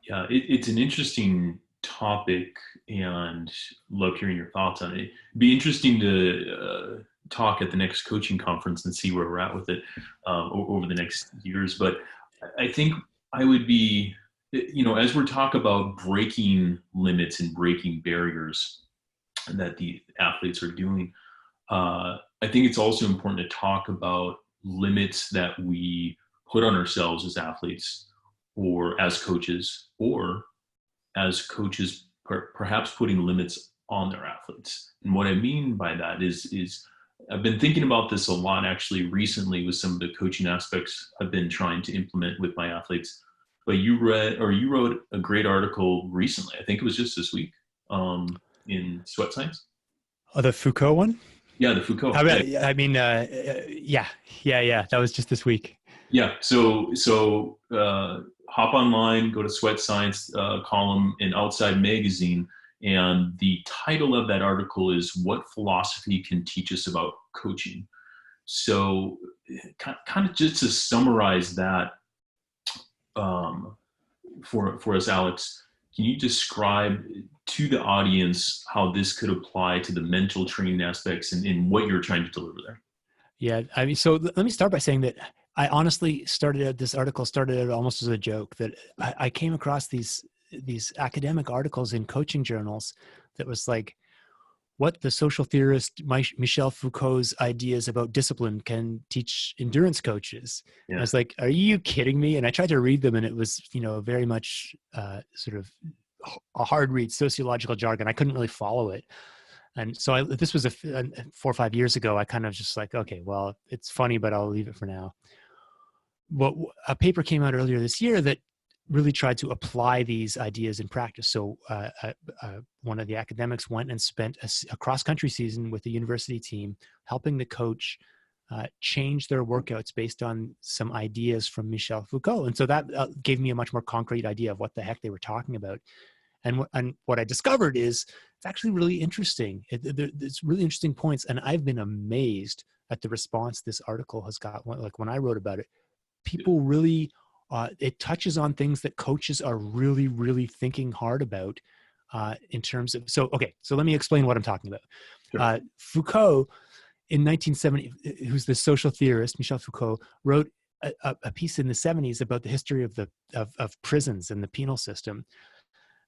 Yeah, it's an interesting topic, and love hearing your thoughts on it. It'd be interesting to talk at the next coaching conference and see where we're at with it over the next years. But I think I would be, as we're talking about breaking limits and breaking barriers that the athletes are doing, I think it's also important to talk about limits that we put on ourselves as athletes or as coaches, perhaps putting limits on their athletes. And what I mean by that is I've been thinking about this a lot actually recently with some of the coaching aspects I've been trying to implement with my athletes. But you wrote a great article recently. I think it was just this week in Sweat Science. Oh, the Foucault one? Yeah, the Foucault. Yeah. That was just this week. Yeah. So hop online, go to Sweat Science column in Outside Magazine, and the title of that article is "What Philosophy Can Teach Us About Coaching." So, kind of just to summarize that for us, Alex, can you describe to the audience how this could apply to the mental training aspects and what you're trying to deliver there? Yeah, I mean, so let me start by saying that I honestly this article started out almost as a joke, that I came across these academic articles in coaching journals that was like, what the social theorist Michel Foucault's ideas about discipline can teach endurance coaches. Yeah. I was like, are you kidding me? And I tried to read them, and it was, very much sort of a hard read, sociological jargon. I couldn't really follow it. And so this was 4 or 5 years ago. I kind of just like, okay, well, it's funny, but I'll leave it for now. Well, a paper came out earlier this year that really tried to apply these ideas in practice. So one of the academics went and spent a cross-country season with the university team, helping the coach change their workouts based on some ideas from Michel Foucault. And so that gave me a much more concrete idea of what the heck they were talking about. And what I discovered is it's actually really interesting. It's really interesting points. And I've been amazed at the response this article has got. Like when I wrote about it, people really, it touches on things that coaches are really, really thinking hard about in terms of, so let me explain what I'm talking about. Sure. Foucault in 1970, who's the social theorist, Michel Foucault, wrote a piece in the 70s about the history of prisons and the penal system.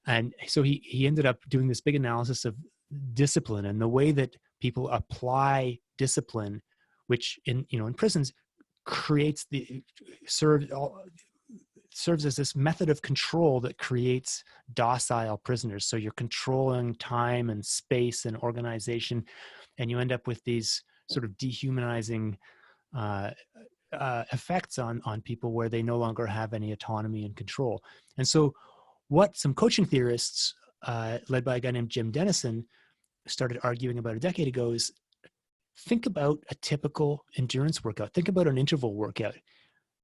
And so he ended up doing this big analysis of discipline and the way that people apply discipline, which in prisons serves as this method of control that creates docile prisoners. So you're controlling time and space and organization, and you end up with these sort of dehumanizing effects on people where they no longer have any autonomy and control. And so what some coaching theorists, led by a guy named Jim Dennison, started arguing about a decade ago is, think about a typical endurance workout. Think about an interval workout.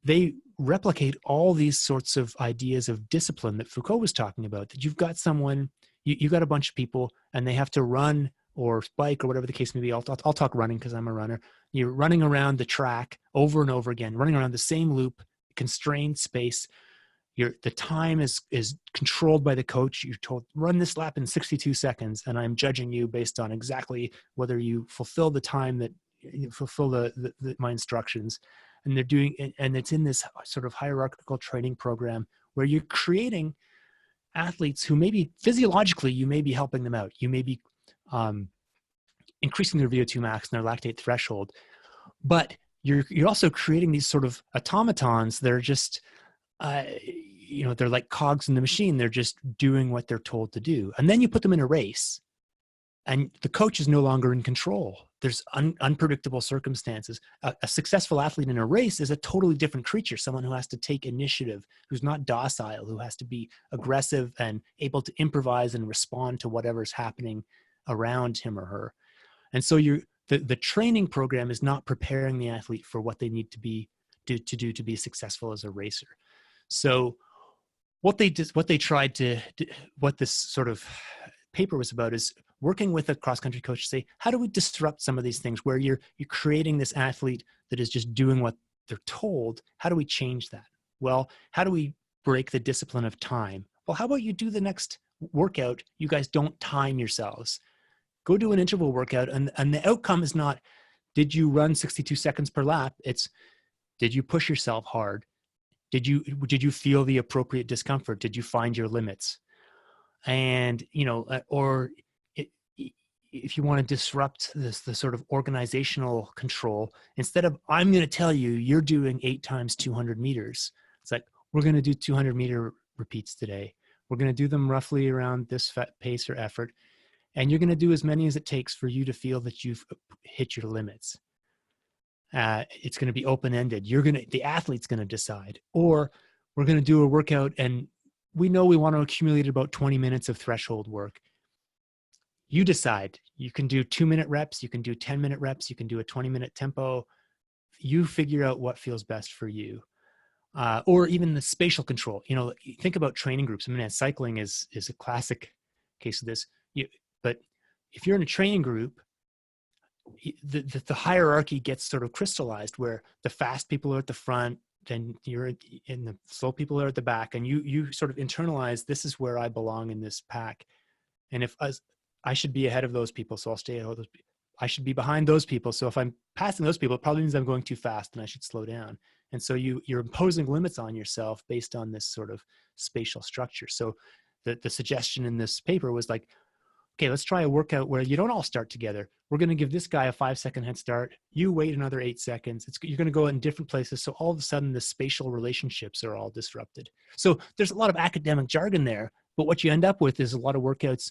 They replicate all these sorts of ideas of discipline that Foucault was talking about, that you've got someone, you've got a bunch of people, and they have to run or bike or whatever the case may be. I'll talk running because I'm a runner. You're running around the track over and over again, running around the same loop, constrained space. The time is controlled by the coach. You're told, run this lap in 62 seconds, and I'm judging you based on exactly whether you fulfill the time that you fulfill my instructions. And they're doing, and it's in this sort of hierarchical training program where you're creating athletes who maybe physiologically you may be helping them out. You may be increasing their VO2 max and their lactate threshold, but you're also creating these sort of automatons that are just they're like cogs in the machine. They're just doing what they're told to do. And then you put them in a race and the coach is no longer in control. There's unpredictable circumstances. A successful athlete in a race is a totally different creature, someone who has to take initiative, who's not docile, who has to be aggressive and able to improvise and respond to whatever's happening around him or her. And so the training program is not preparing the athlete for what they need to do to be successful as a racer. So what this sort of paper was about is working with a cross-country coach to say, how do we disrupt some of these things where you're creating this athlete that is just doing what they're told? How do we change that? Well, how do we break the discipline of time? Well, how about you do the next workout? You guys don't time yourselves. Go do an interval workout, and the outcome is not, did you run 62 seconds per lap? It's, did you push yourself hard? Did you feel the appropriate discomfort? Did you find your limits? And, or if you want to disrupt the sort of organizational control, instead of, I'm going to tell you, you're doing 8 times 200 meters. It's like, we're going to do 200-meter repeats today. We're going to do them roughly around this pace or effort. And you're going to do as many as it takes for you to feel that you've hit your limits. It's going to be open-ended. The athlete's going to decide. Or we're going to do a workout, and we know we want to accumulate about 20 minutes of threshold work. You decide. You can do 2-minute reps. You can do 10-minute reps. You can do a 20-minute tempo. You figure out what feels best for you. Or even the spatial control. Think about training groups. I mean, cycling is a classic case of this. But if you're in a training group, the hierarchy gets sort of crystallized, where the fast people are at the front, then you're in the slow people are at the back, and you sort of internalize, this is where I belong in this pack. And if I should be ahead of those people, so I'll stay ahead of those people. I should be behind those people. So if I'm passing those people, it probably means I'm going too fast and I should slow down. And so you're imposing limits on yourself based on this sort of spatial structure. So the suggestion in this paper was like, okay, let's try a workout where you don't all start together. We're going to give this guy a 5-second head start. You wait another 8 seconds. You're going to go in different places. So all of a sudden the spatial relationships are all disrupted. So there's a lot of academic jargon there, but what you end up with is a lot of workouts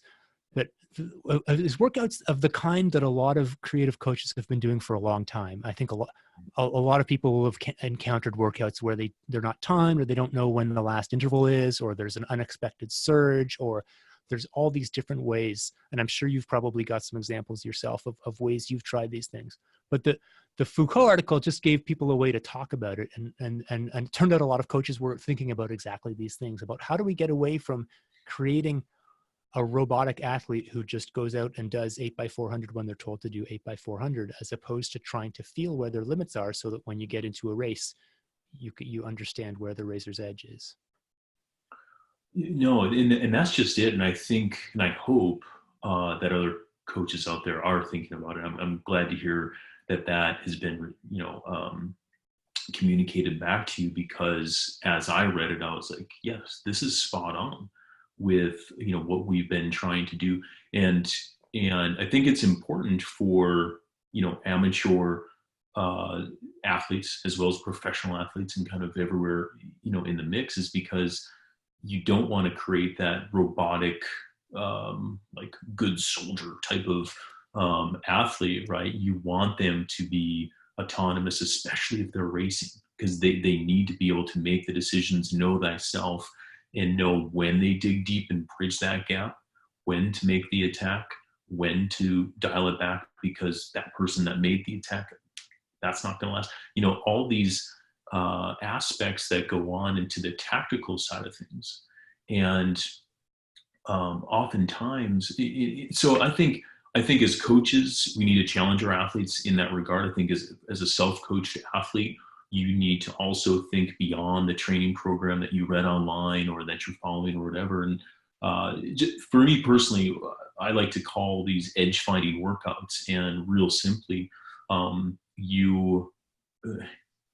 of the kind that a lot of creative coaches have been doing for a long time. I think a lot of people will have encountered workouts where they're not timed, or they don't know when the last interval is, or there's an unexpected surge, or there's all these different ways. And I'm sure you've probably got some examples yourself of ways you've tried these things. But the Foucault article just gave people a way to talk about it. And it turned out a lot of coaches were thinking about exactly these things, about how do we get away from creating a robotic athlete who just goes out and does 8x400 when they're told to do 8x400, as opposed to trying to feel where their limits are, so that when you get into a race, you understand where the razor's edge is. No, and that's just it. And I think, and I hope that other coaches out there are thinking about it. I'm glad to hear that has been, communicated back to you, because as I read it, I was like, yes, this is spot on with, what we've been trying to do. And I think it's important for, amateur athletes as well as professional athletes and kind of everywhere, in the mix, is because you don't want to create that robotic, like good soldier type of athlete, right? You want them to be autonomous, especially if they're racing, because they need to be able to make the decisions, know thyself, and know when they dig deep and bridge that gap, when to make the attack, when to dial it back, because that person that made the attack, that's not going to last. All these aspects that go on into the tactical side of things. And oftentimes, so I think as coaches, we need to challenge our athletes in that regard. I think as a self-coached athlete, you need to also think beyond the training program that you read online or that you're following or whatever. And for me personally, I like to call these edge-finding workouts. And real simply,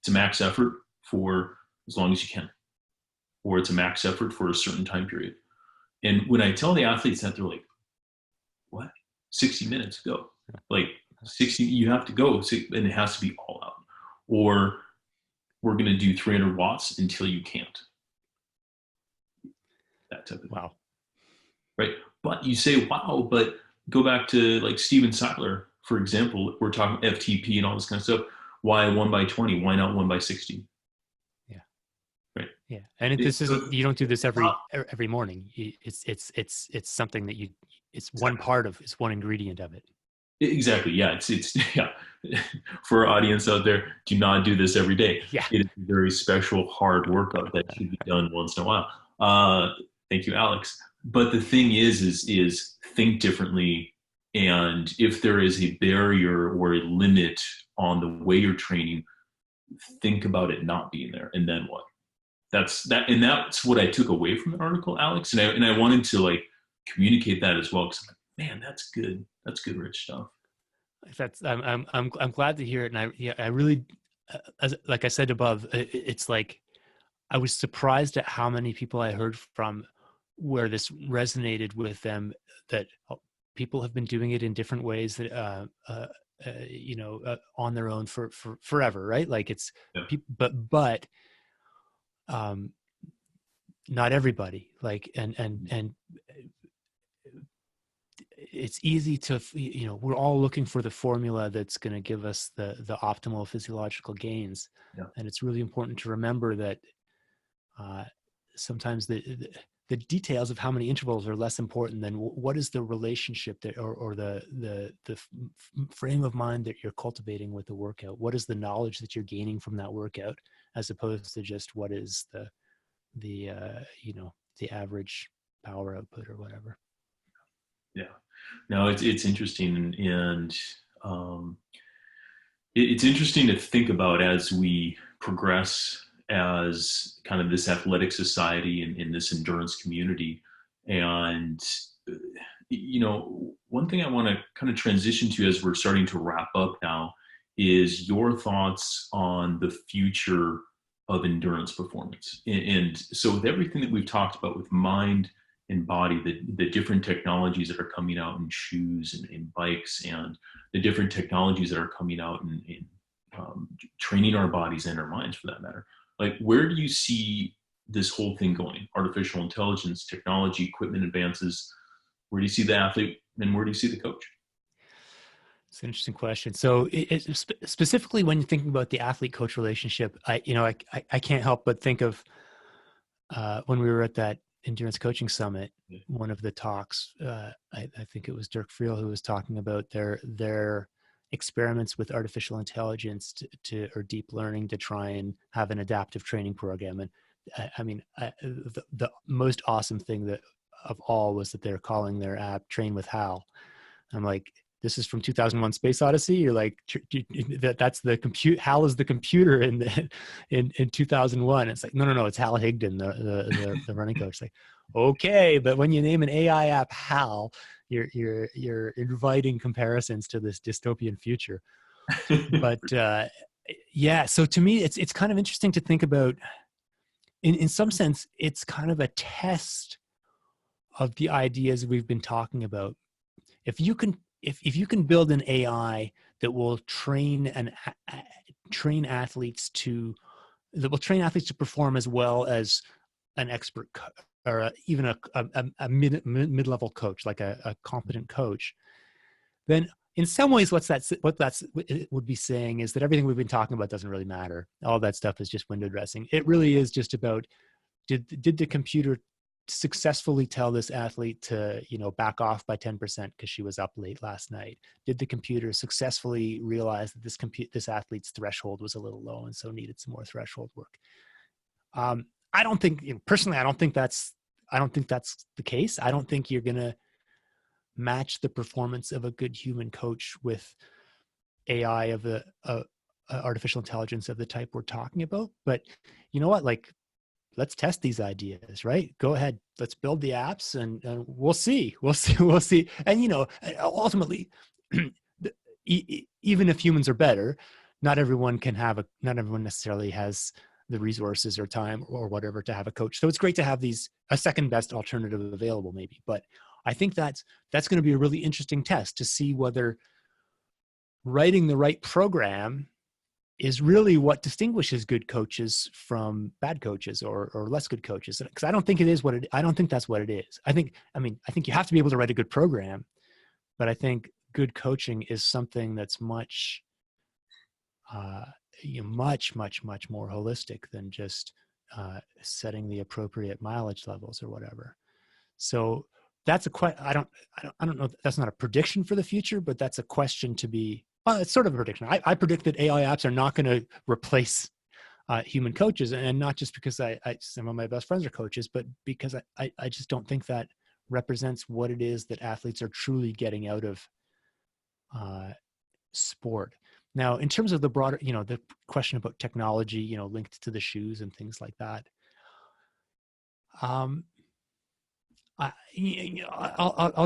it's a max effort for as long as you can, or it's a max effort for a certain time period. And when I tell the athletes that, they're like, what? 60 minutes, go. Like 60, you have to go, and it has to be all out. Or we're going to do 300 watts until you can't. That type of thing. Wow. Right. But you say, wow, but go back to like Steven Seiler, for example. We're talking FTP and all this kind of stuff. Why 1 by 20? Why not 1 by 60? Yeah. Right. Yeah. And this So isn't, you don't do this every morning. It's something that it's one exactly. part of, it's one ingredient of it. Exactly. Yeah. It's yeah. For our audience out there, do not do this every day. Yeah. It is a very special, hard workout that should be done once in a while. Uh, Thank you, Alex. But the thing is think differently. And if there is a barrier or a limit on the way you're training, think about it not being there. And then what? And that's what I took away from the article, Alex. And I wanted to like communicate that as well. Because I'm like, man, that's good. That's good, rich stuff. That's I'm glad to hear it. And I really, like I said above, it's like I was surprised at how many people I heard from where this resonated with them, that people have been doing it in different ways that on their own for forever, right? Like it's Yeah. but um not everybody, like, and it's easy to, we're all looking for the formula that's going to give us the optimal physiological gains. Yeah. And it's really important to remember that sometimes the details of how many intervals are less important than what is the relationship that, or the frame of mind that you're cultivating with the workout. What is the knowledge that you're gaining from that workout, as opposed to just what is the average power output or whatever. Yeah. No, it's interesting, and it's interesting to think about as we progress as kind of this athletic society and in this endurance community. And one thing I want to kind of transition to as we're starting to wrap up now is your thoughts on the future of endurance performance. And so with everything that we've talked about with mind and body, the different technologies that are coming out in shoes and in bikes, and the different technologies that are coming out in training our bodies and our minds, for that matter. Like, where do you see this whole thing going? Artificial intelligence, technology, equipment advances. Where do you see the athlete, and where do you see the coach? It's an interesting question. So specifically when you're thinking about the athlete-coach relationship, I can't help but think of when we were at that endurance coaching summit, one of the talks, I think it was Dirk Friel who was talking about their experiments with artificial intelligence or deep learning to try and have an adaptive training program. And the most awesome thing that of all was that they're calling their app Train with Hal. I'm like, this is from 2001 Space Odyssey. You're like, that's the compute. Hal is the computer in 2001. It's like, no, it's Hal Higdon, the running coach. Like, okay, but when you name an AI app Hal, you're inviting comparisons to this dystopian future. But yeah, so to me, it's kind of interesting to think about. In some sense, it's kind of a test of the ideas we've been talking about. If you can build an AI that will train athletes to perform as well as an expert or even a mid-level coach, like a competent coach, then in some ways what it would be saying is that everything we've been talking about doesn't really matter. All that stuff is just window dressing. It really is just about, did the computer successfully tell this athlete to back off by 10% because she was up late last night? Did the computer successfully realize that this athlete's threshold was a little low and so needed some more threshold work? I don't think, personally, I don't think that's the case. I don't think you're gonna match the performance of a good human coach with AI of the artificial intelligence of the type we're talking about. But you know what, like, let's test these ideas, right? Go ahead. Let's build the apps and we'll see. And, ultimately, even if humans are better, not everyone necessarily has the resources or time or whatever to have a coach. So it's great to have a second best alternative available maybe. But I think that's going to be a really interesting test to see whether writing the right program is really what distinguishes good coaches from bad coaches or less good coaches. Because I don't think it is I don't think that's what it is. I think you have to be able to write a good program, But I think good coaching is something that's much, uh, much, much, much more holistic than just setting the appropriate mileage levels or whatever. So that's a question. I don't know. That's not a prediction for the future, but that's a question to be. Well, it's sort of a prediction. I predict that AI apps are not going to replace human coaches, and not just because some of my best friends are coaches, but because I just don't think that represents what it is that athletes are truly getting out of sport. Now, in terms of the broader, the question about technology, linked to the shoes and things like that. I'll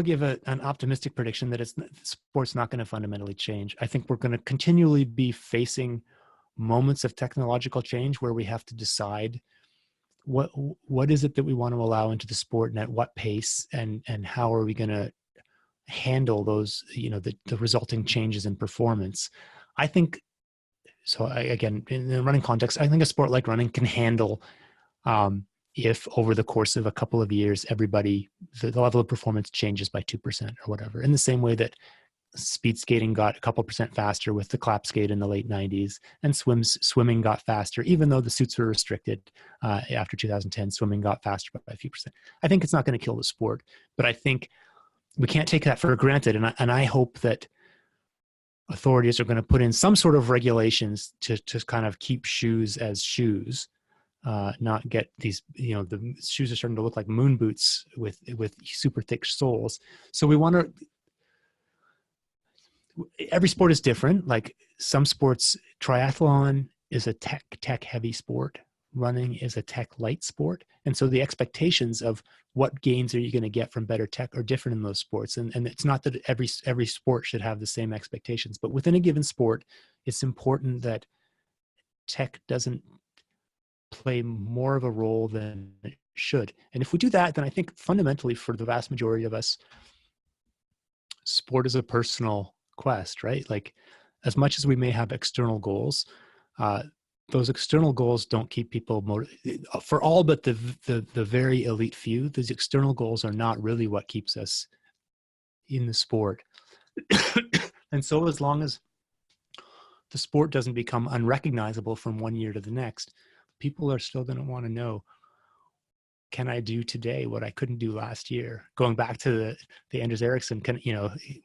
give an optimistic prediction that sport's not going to fundamentally change. I think we're going to continually be facing moments of technological change where we have to decide what is it that we want to allow into the sport and at what pace, and how are we going to handle those, the resulting changes in performance. I think so. Again, in the running context, I think a sport like running can handle if over the course of a couple of years, the level of performance changes by 2% or whatever, in the same way that speed skating got a couple percent faster with the clap skate in the late 90s, and swimming got faster, even though the suits were restricted after 2010, swimming got faster by a few percent. I think it's not going to kill the sport, but I think we can't take that for granted. And I hope that authorities are going to put in some sort of regulations to kind of keep shoes as shoes, not get these, the shoes are starting to look like moon boots with super thick soles. So we want to, every sport is different. Like some sports, triathlon is a tech heavy sport. Running is a tech light sport. And so the expectations of what gains are you going to get from better tech are different in those sports. And it's not that every sport should have the same expectations, but within a given sport, it's important that tech doesn't play more of a role than it should. And if we do that, then I think fundamentally for the vast majority of us, sport is a personal quest, right? Like as much as we may have external goals, those external goals don't keep people motivated. For all but the very elite few, these external goals are not really what keeps us in the sport. And so as long as the sport doesn't become unrecognizable from one year to the next, people are still going to want to know, can I do today what I couldn't do last year? Going back to the Anders Ericsson,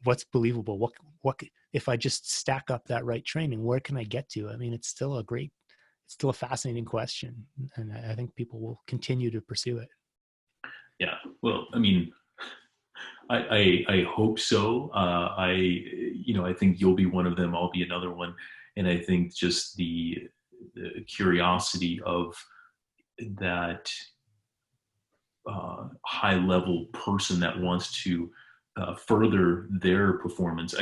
what's believable? What if I just stack up that right training, where can I get to? I mean, it's still a fascinating question, and I think people will continue to pursue it. Yeah, well, I mean, I hope so. I think you'll be one of them. I'll be another one, and I think just the curiosity of that high level person that wants to further their performance.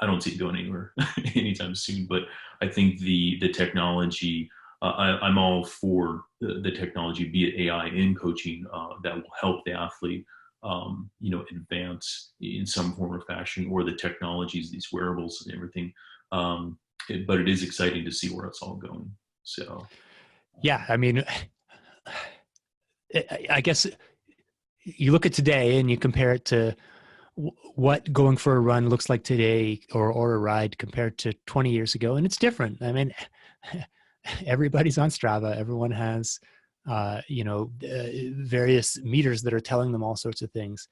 I don't see it going anywhere anytime soon, but I think the technology, I'm all for the technology, be it AI in coaching, that will help the athlete, advance in some form or fashion, or the technologies, these wearables and everything. But it is exciting to see where it's all going. So, yeah, I mean, I guess you look at today and you compare it to what going for a run looks like today, or a ride compared to 20 years ago. And it's different. I mean, everybody's on Strava. Everyone has, various meters that are telling them all sorts of things.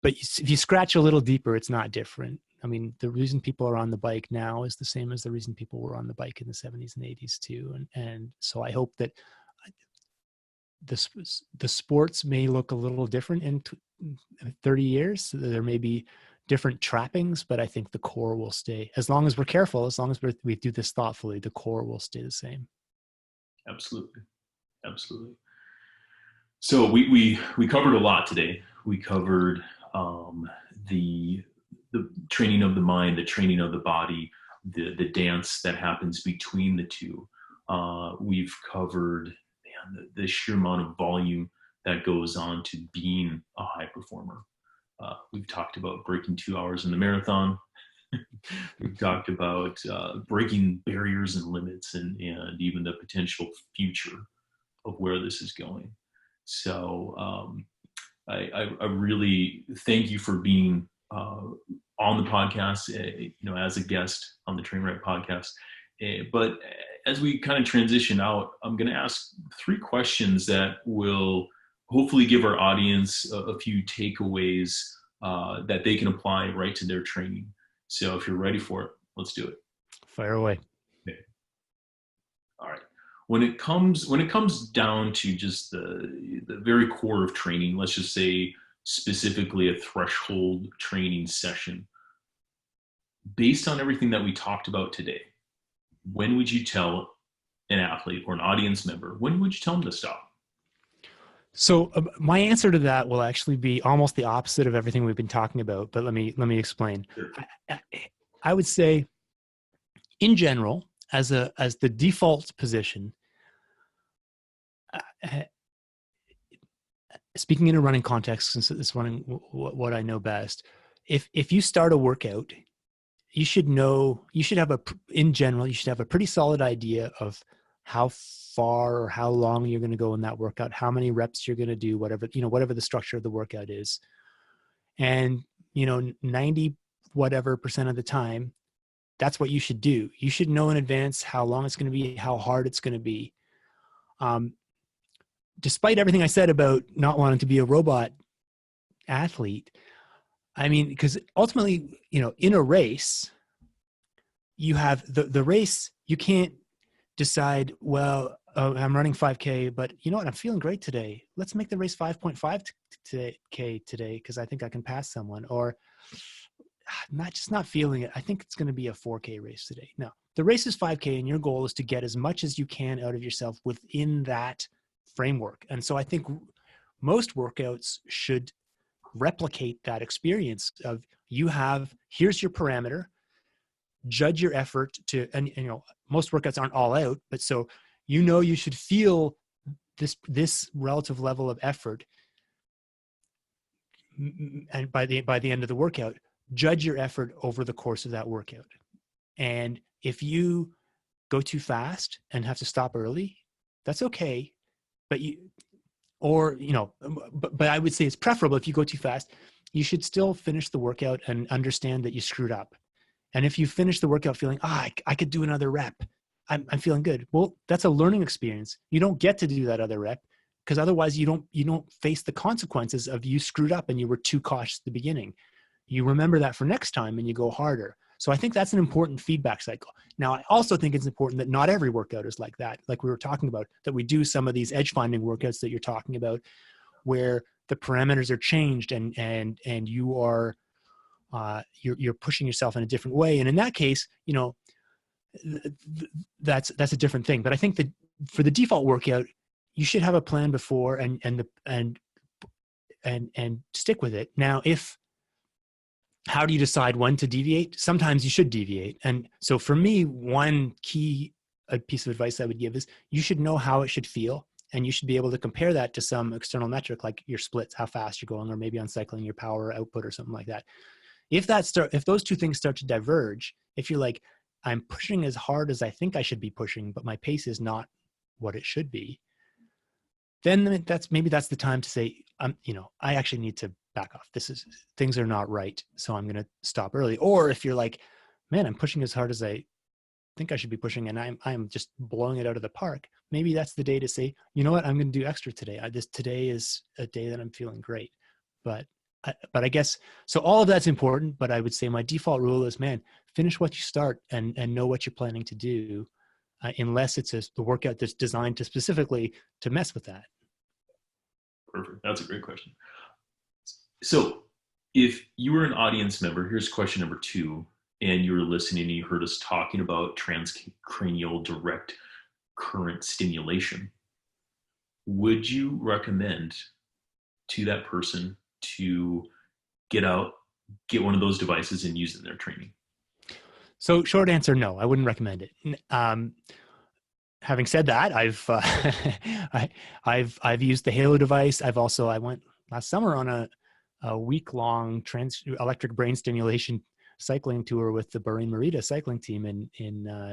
But if you scratch a little deeper, it's not different. I mean, the reason people are on the bike now is the same as the reason people were on the bike in the 70s and 80s too. And so I hope that the sports may look a little different in 30 years. There may be different trappings, but I think the core will stay. As long as we're careful, as long as we do this thoughtfully, the core will stay the same. Absolutely. So we covered a lot today. We covered the training of the mind, the training of the body, the dance that happens between the two. We've covered the sheer amount of volume that goes on to being a high performer. We've talked about breaking 2 hours in the marathon. We've talked about breaking barriers and limits, and even the potential future of where this is going. So I really thank you for being on the podcast, as a guest on the TrainRight podcast. But as we kind of transition out, I'm going to ask 3 questions that will hopefully give our audience a few takeaways that they can apply right to their training. So if you're ready for it, let's do it. Fire away. Okay. All right. When it comes down to just the very core of training, let's just say specifically a threshold training session, based on everything that we talked about today, when would you tell an athlete or an audience member, when would you tell them to stop? So my answer to that will actually be almost the opposite of everything we've been talking about, but let me explain. Sure. I would say, in general, as the default position, speaking in a running context, since it's running what I know best, if you start a workout, you should have a pretty solid idea of how far or how long you're going to go in that workout, how many reps you're going to do, whatever the structure of the workout is. And, 90 whatever % of the time, that's what you should do. You should know in advance how long it's going to be, how hard it's going to be. Despite everything I said about not wanting to be a robot athlete, I mean, because ultimately, in a race, you have the race, you can't decide, well, I'm running 5K, but you know what? I'm feeling great today. Let's make the race 5.5 K today because I think I can pass someone. Or not feeling it. I think it's going to be a 4K race today. No, the race is 5K and your goal is to get as much as you can out of yourself within that framework. And so I think most workouts should replicate that experience of here's your parameter, judge your effort and most workouts aren't all out, but so you should feel this relative level of effort, and by the end of the workout, judge your effort over the course of that workout. And if you go too fast and have to stop early, that's okay. But but I would say it's preferable if you go too fast, you should still finish the workout and understand that you screwed up. And if you finish the workout feeling, I could do another rep, I'm feeling good. Well, that's a learning experience. You don't get to do that other rep because otherwise you don't face the consequences of you screwed up and you were too cautious at the beginning. You remember that for next time and you go harder. So I think that's an important feedback cycle. Now, I also think it's important that not every workout is like that. Like we were talking about, that we do some of these edge finding workouts that you're talking about where the parameters are changed and you are, you're pushing yourself in a different way. And in that case, that's a different thing. But I think that for the default workout, you should have a plan before and stick with it. Now, how do you decide when to deviate? Sometimes you should deviate. And so for me, one key piece of advice I would give is you should know how it should feel. And you should be able to compare that to some external metric like your splits, how fast you're going, or maybe on cycling, your power output or something like that. If those two things start to diverge, if you're like, I'm pushing as hard as I think I should be pushing, but my pace is not what it should be, then that's the time to say, I actually need to back off. Things are not right. So I'm going to stop early. Or if you're like, man, I'm pushing as hard as I think I should be pushing and I'm just blowing it out of the park. Maybe that's the day to say, you know what, I'm going to do extra today. Today is a day that I'm feeling great. But I guess, so all of that's important, but I would say my default rule is, man, finish what you start and know what you're planning to do, unless it's the workout that's designed to specifically to mess with that. Perfect. That's a great question. So if you were an audience member, here's question number 2, and you were listening and you heard us talking about transcranial direct current stimulation, would you recommend to that person to get one of those devices and use it in their training? So short answer, no, I wouldn't recommend it. Having said that, I've used the Halo device. I went last summer on a week-long electric brain stimulation cycling tour with the Bahrain Merida cycling team in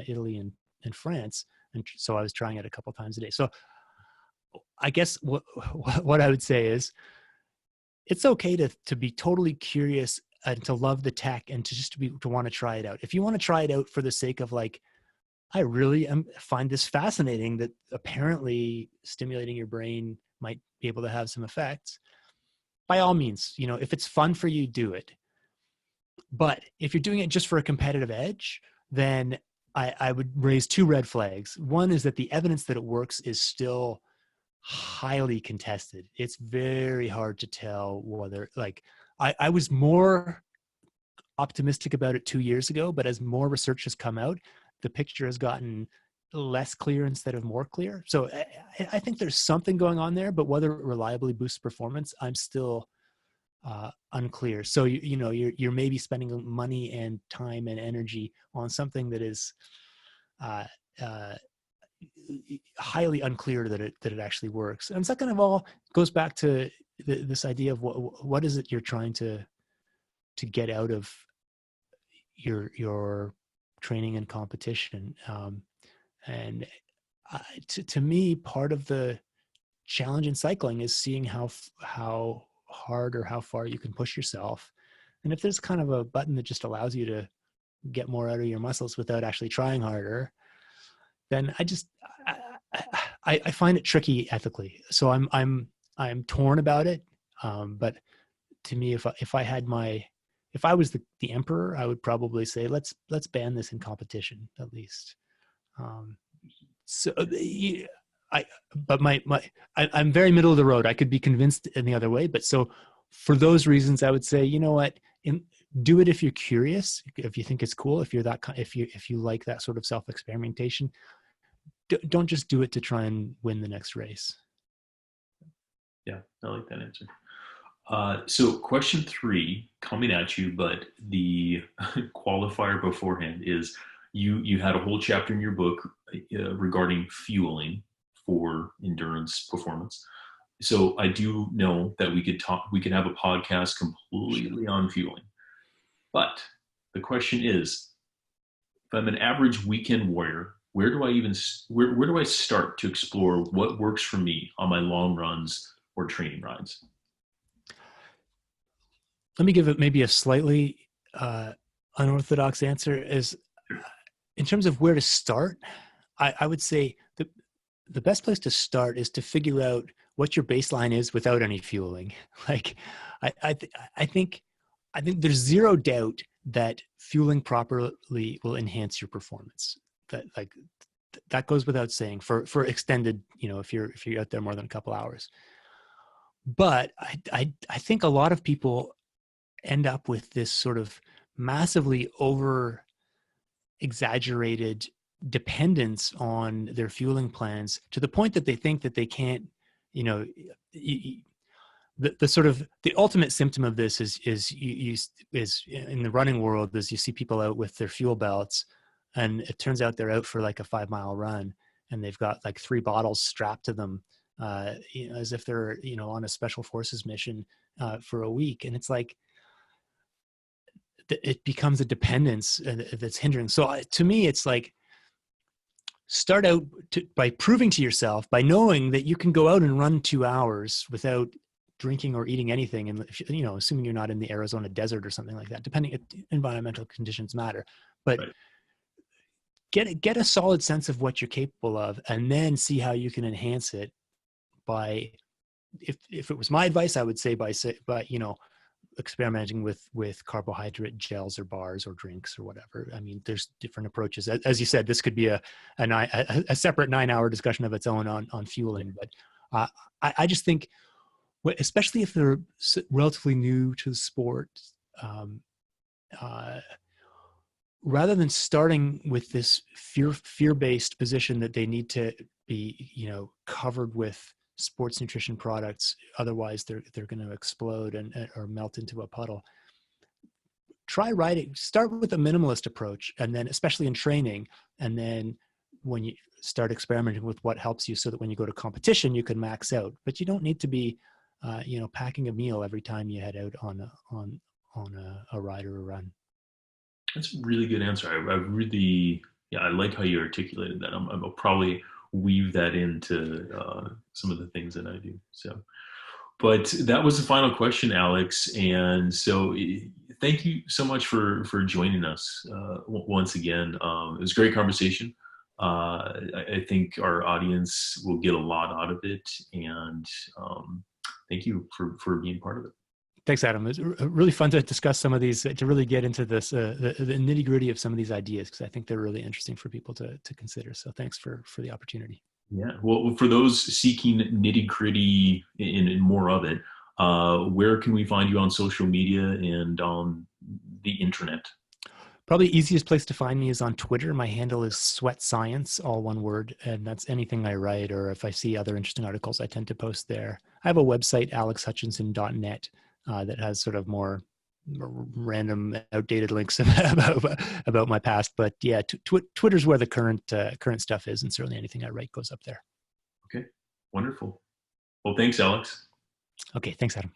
Italy and France. And so I was trying it a couple times a day. So I guess what I would say is, it's okay to be totally curious and to love the tech and to want to try it out. If you want to try it out for the sake of like, I really find this fascinating that apparently stimulating your brain might be able to have some effects, by all means, if it's fun for you, do it. But if you're doing it just for a competitive edge, then I would raise two red flags. One is that the evidence that it works is still highly contested. It's very hard to tell whether, like, I was more optimistic about it 2 years ago, but as more research has come out, the picture has gotten less clear instead of more clear. So I think there's something going on there, but whether it reliably boosts performance, I'm still unclear. So you're maybe spending money and time and energy on something that is highly unclear that it actually works. And second of all, goes back to this idea of what is it you're trying to get out of your training and competition. And to me, part of the challenge in cycling is seeing how hard or how far you can push yourself. And if there's kind of a button that just allows you to get more out of your muscles without actually trying harder, then I find it tricky ethically. So I'm torn about it. But to me, if I was the emperor, I would probably say let's ban this in competition at least. I'm very middle of the road. I could be convinced in the other way, but so for those reasons, I would say, you know what, do it if you're curious, if you think it's cool, if you like that sort of self-experimentation. Don't just do it to try and win the next race. Yeah, I like that answer. So question 3 coming at you, but the qualifier beforehand is you had a whole chapter in your book regarding fueling for endurance performance. So I do know that we could have a podcast completely on fueling. But the question is, if I'm an average weekend warrior, where do I start to explore what works for me on my long runs or training rides? Let me give it maybe a slightly unorthodox answer. Is in terms of where to start, I would say the best place to start is to figure out what your baseline is without any fueling. Like, I think there's zero doubt that fueling properly will enhance your performance. That goes without saying for extended, if you're out there more than a couple hours. But I think a lot of people end up with this sort of massively over exaggerated dependence on their fueling plans to the point that they think that they can't, the sort of the ultimate symptom of this is in the running world is you see people out with their fuel belts, and it turns out they're out for like a 5-mile run and they've got like 3 bottles strapped to them, as if they're, on a special forces mission for a week. And it's like, it becomes a dependence that's hindering. So to me, it's like, start out by proving to yourself, by knowing that you can go out and run 2 hours without drinking or eating anything. And, assuming you're not in the Arizona desert or something like that, depending, environmental conditions matter, but Right. get a solid sense of what you're capable of, and then see how you can enhance it by, if it was my advice, I would say by experimenting with carbohydrate gels or bars or drinks or whatever. I mean, there's different approaches. As you said, this could be a separate 9-hour discussion of its own on fueling. But I just think, especially if they're relatively new to the sport, rather than starting with this fear-based position that they need to be, covered with sports nutrition products, otherwise they're going to explode or melt into a puddle. Try writing. Start with a minimalist approach, and then, especially in training, and then when you start experimenting with what helps you, so that when you go to competition, you can max out. But you don't need to be, packing a meal every time you head out on a ride or a run. That's a really good answer. I like how you articulated that. I'll probably weave that into some of the things that I do. So, But that was the final question, Alex. And so thank you so much for joining us once again. It was a great conversation. I think our audience will get a lot out of it. And thank you for being part of it. Thanks, Adam. It was really fun to discuss some of these, to really get into this, the nitty gritty of some of these ideas, because I think they're really interesting for people to consider. So thanks for the opportunity. Yeah. Well, for those seeking nitty gritty and more of it, where can we find you on social media and on the internet? Probably easiest place to find me is on Twitter. My handle is Sweat Science, all one word, and that's anything I write, or if I see other interesting articles, I tend to post there. I have a website, alexhutchinson.net, that has sort of more random, outdated links about my past. But yeah, Twitter's where the current stuff is, and certainly anything I write goes up there. Okay. Wonderful. Well, thanks, Alex. Okay, thanks, Adam.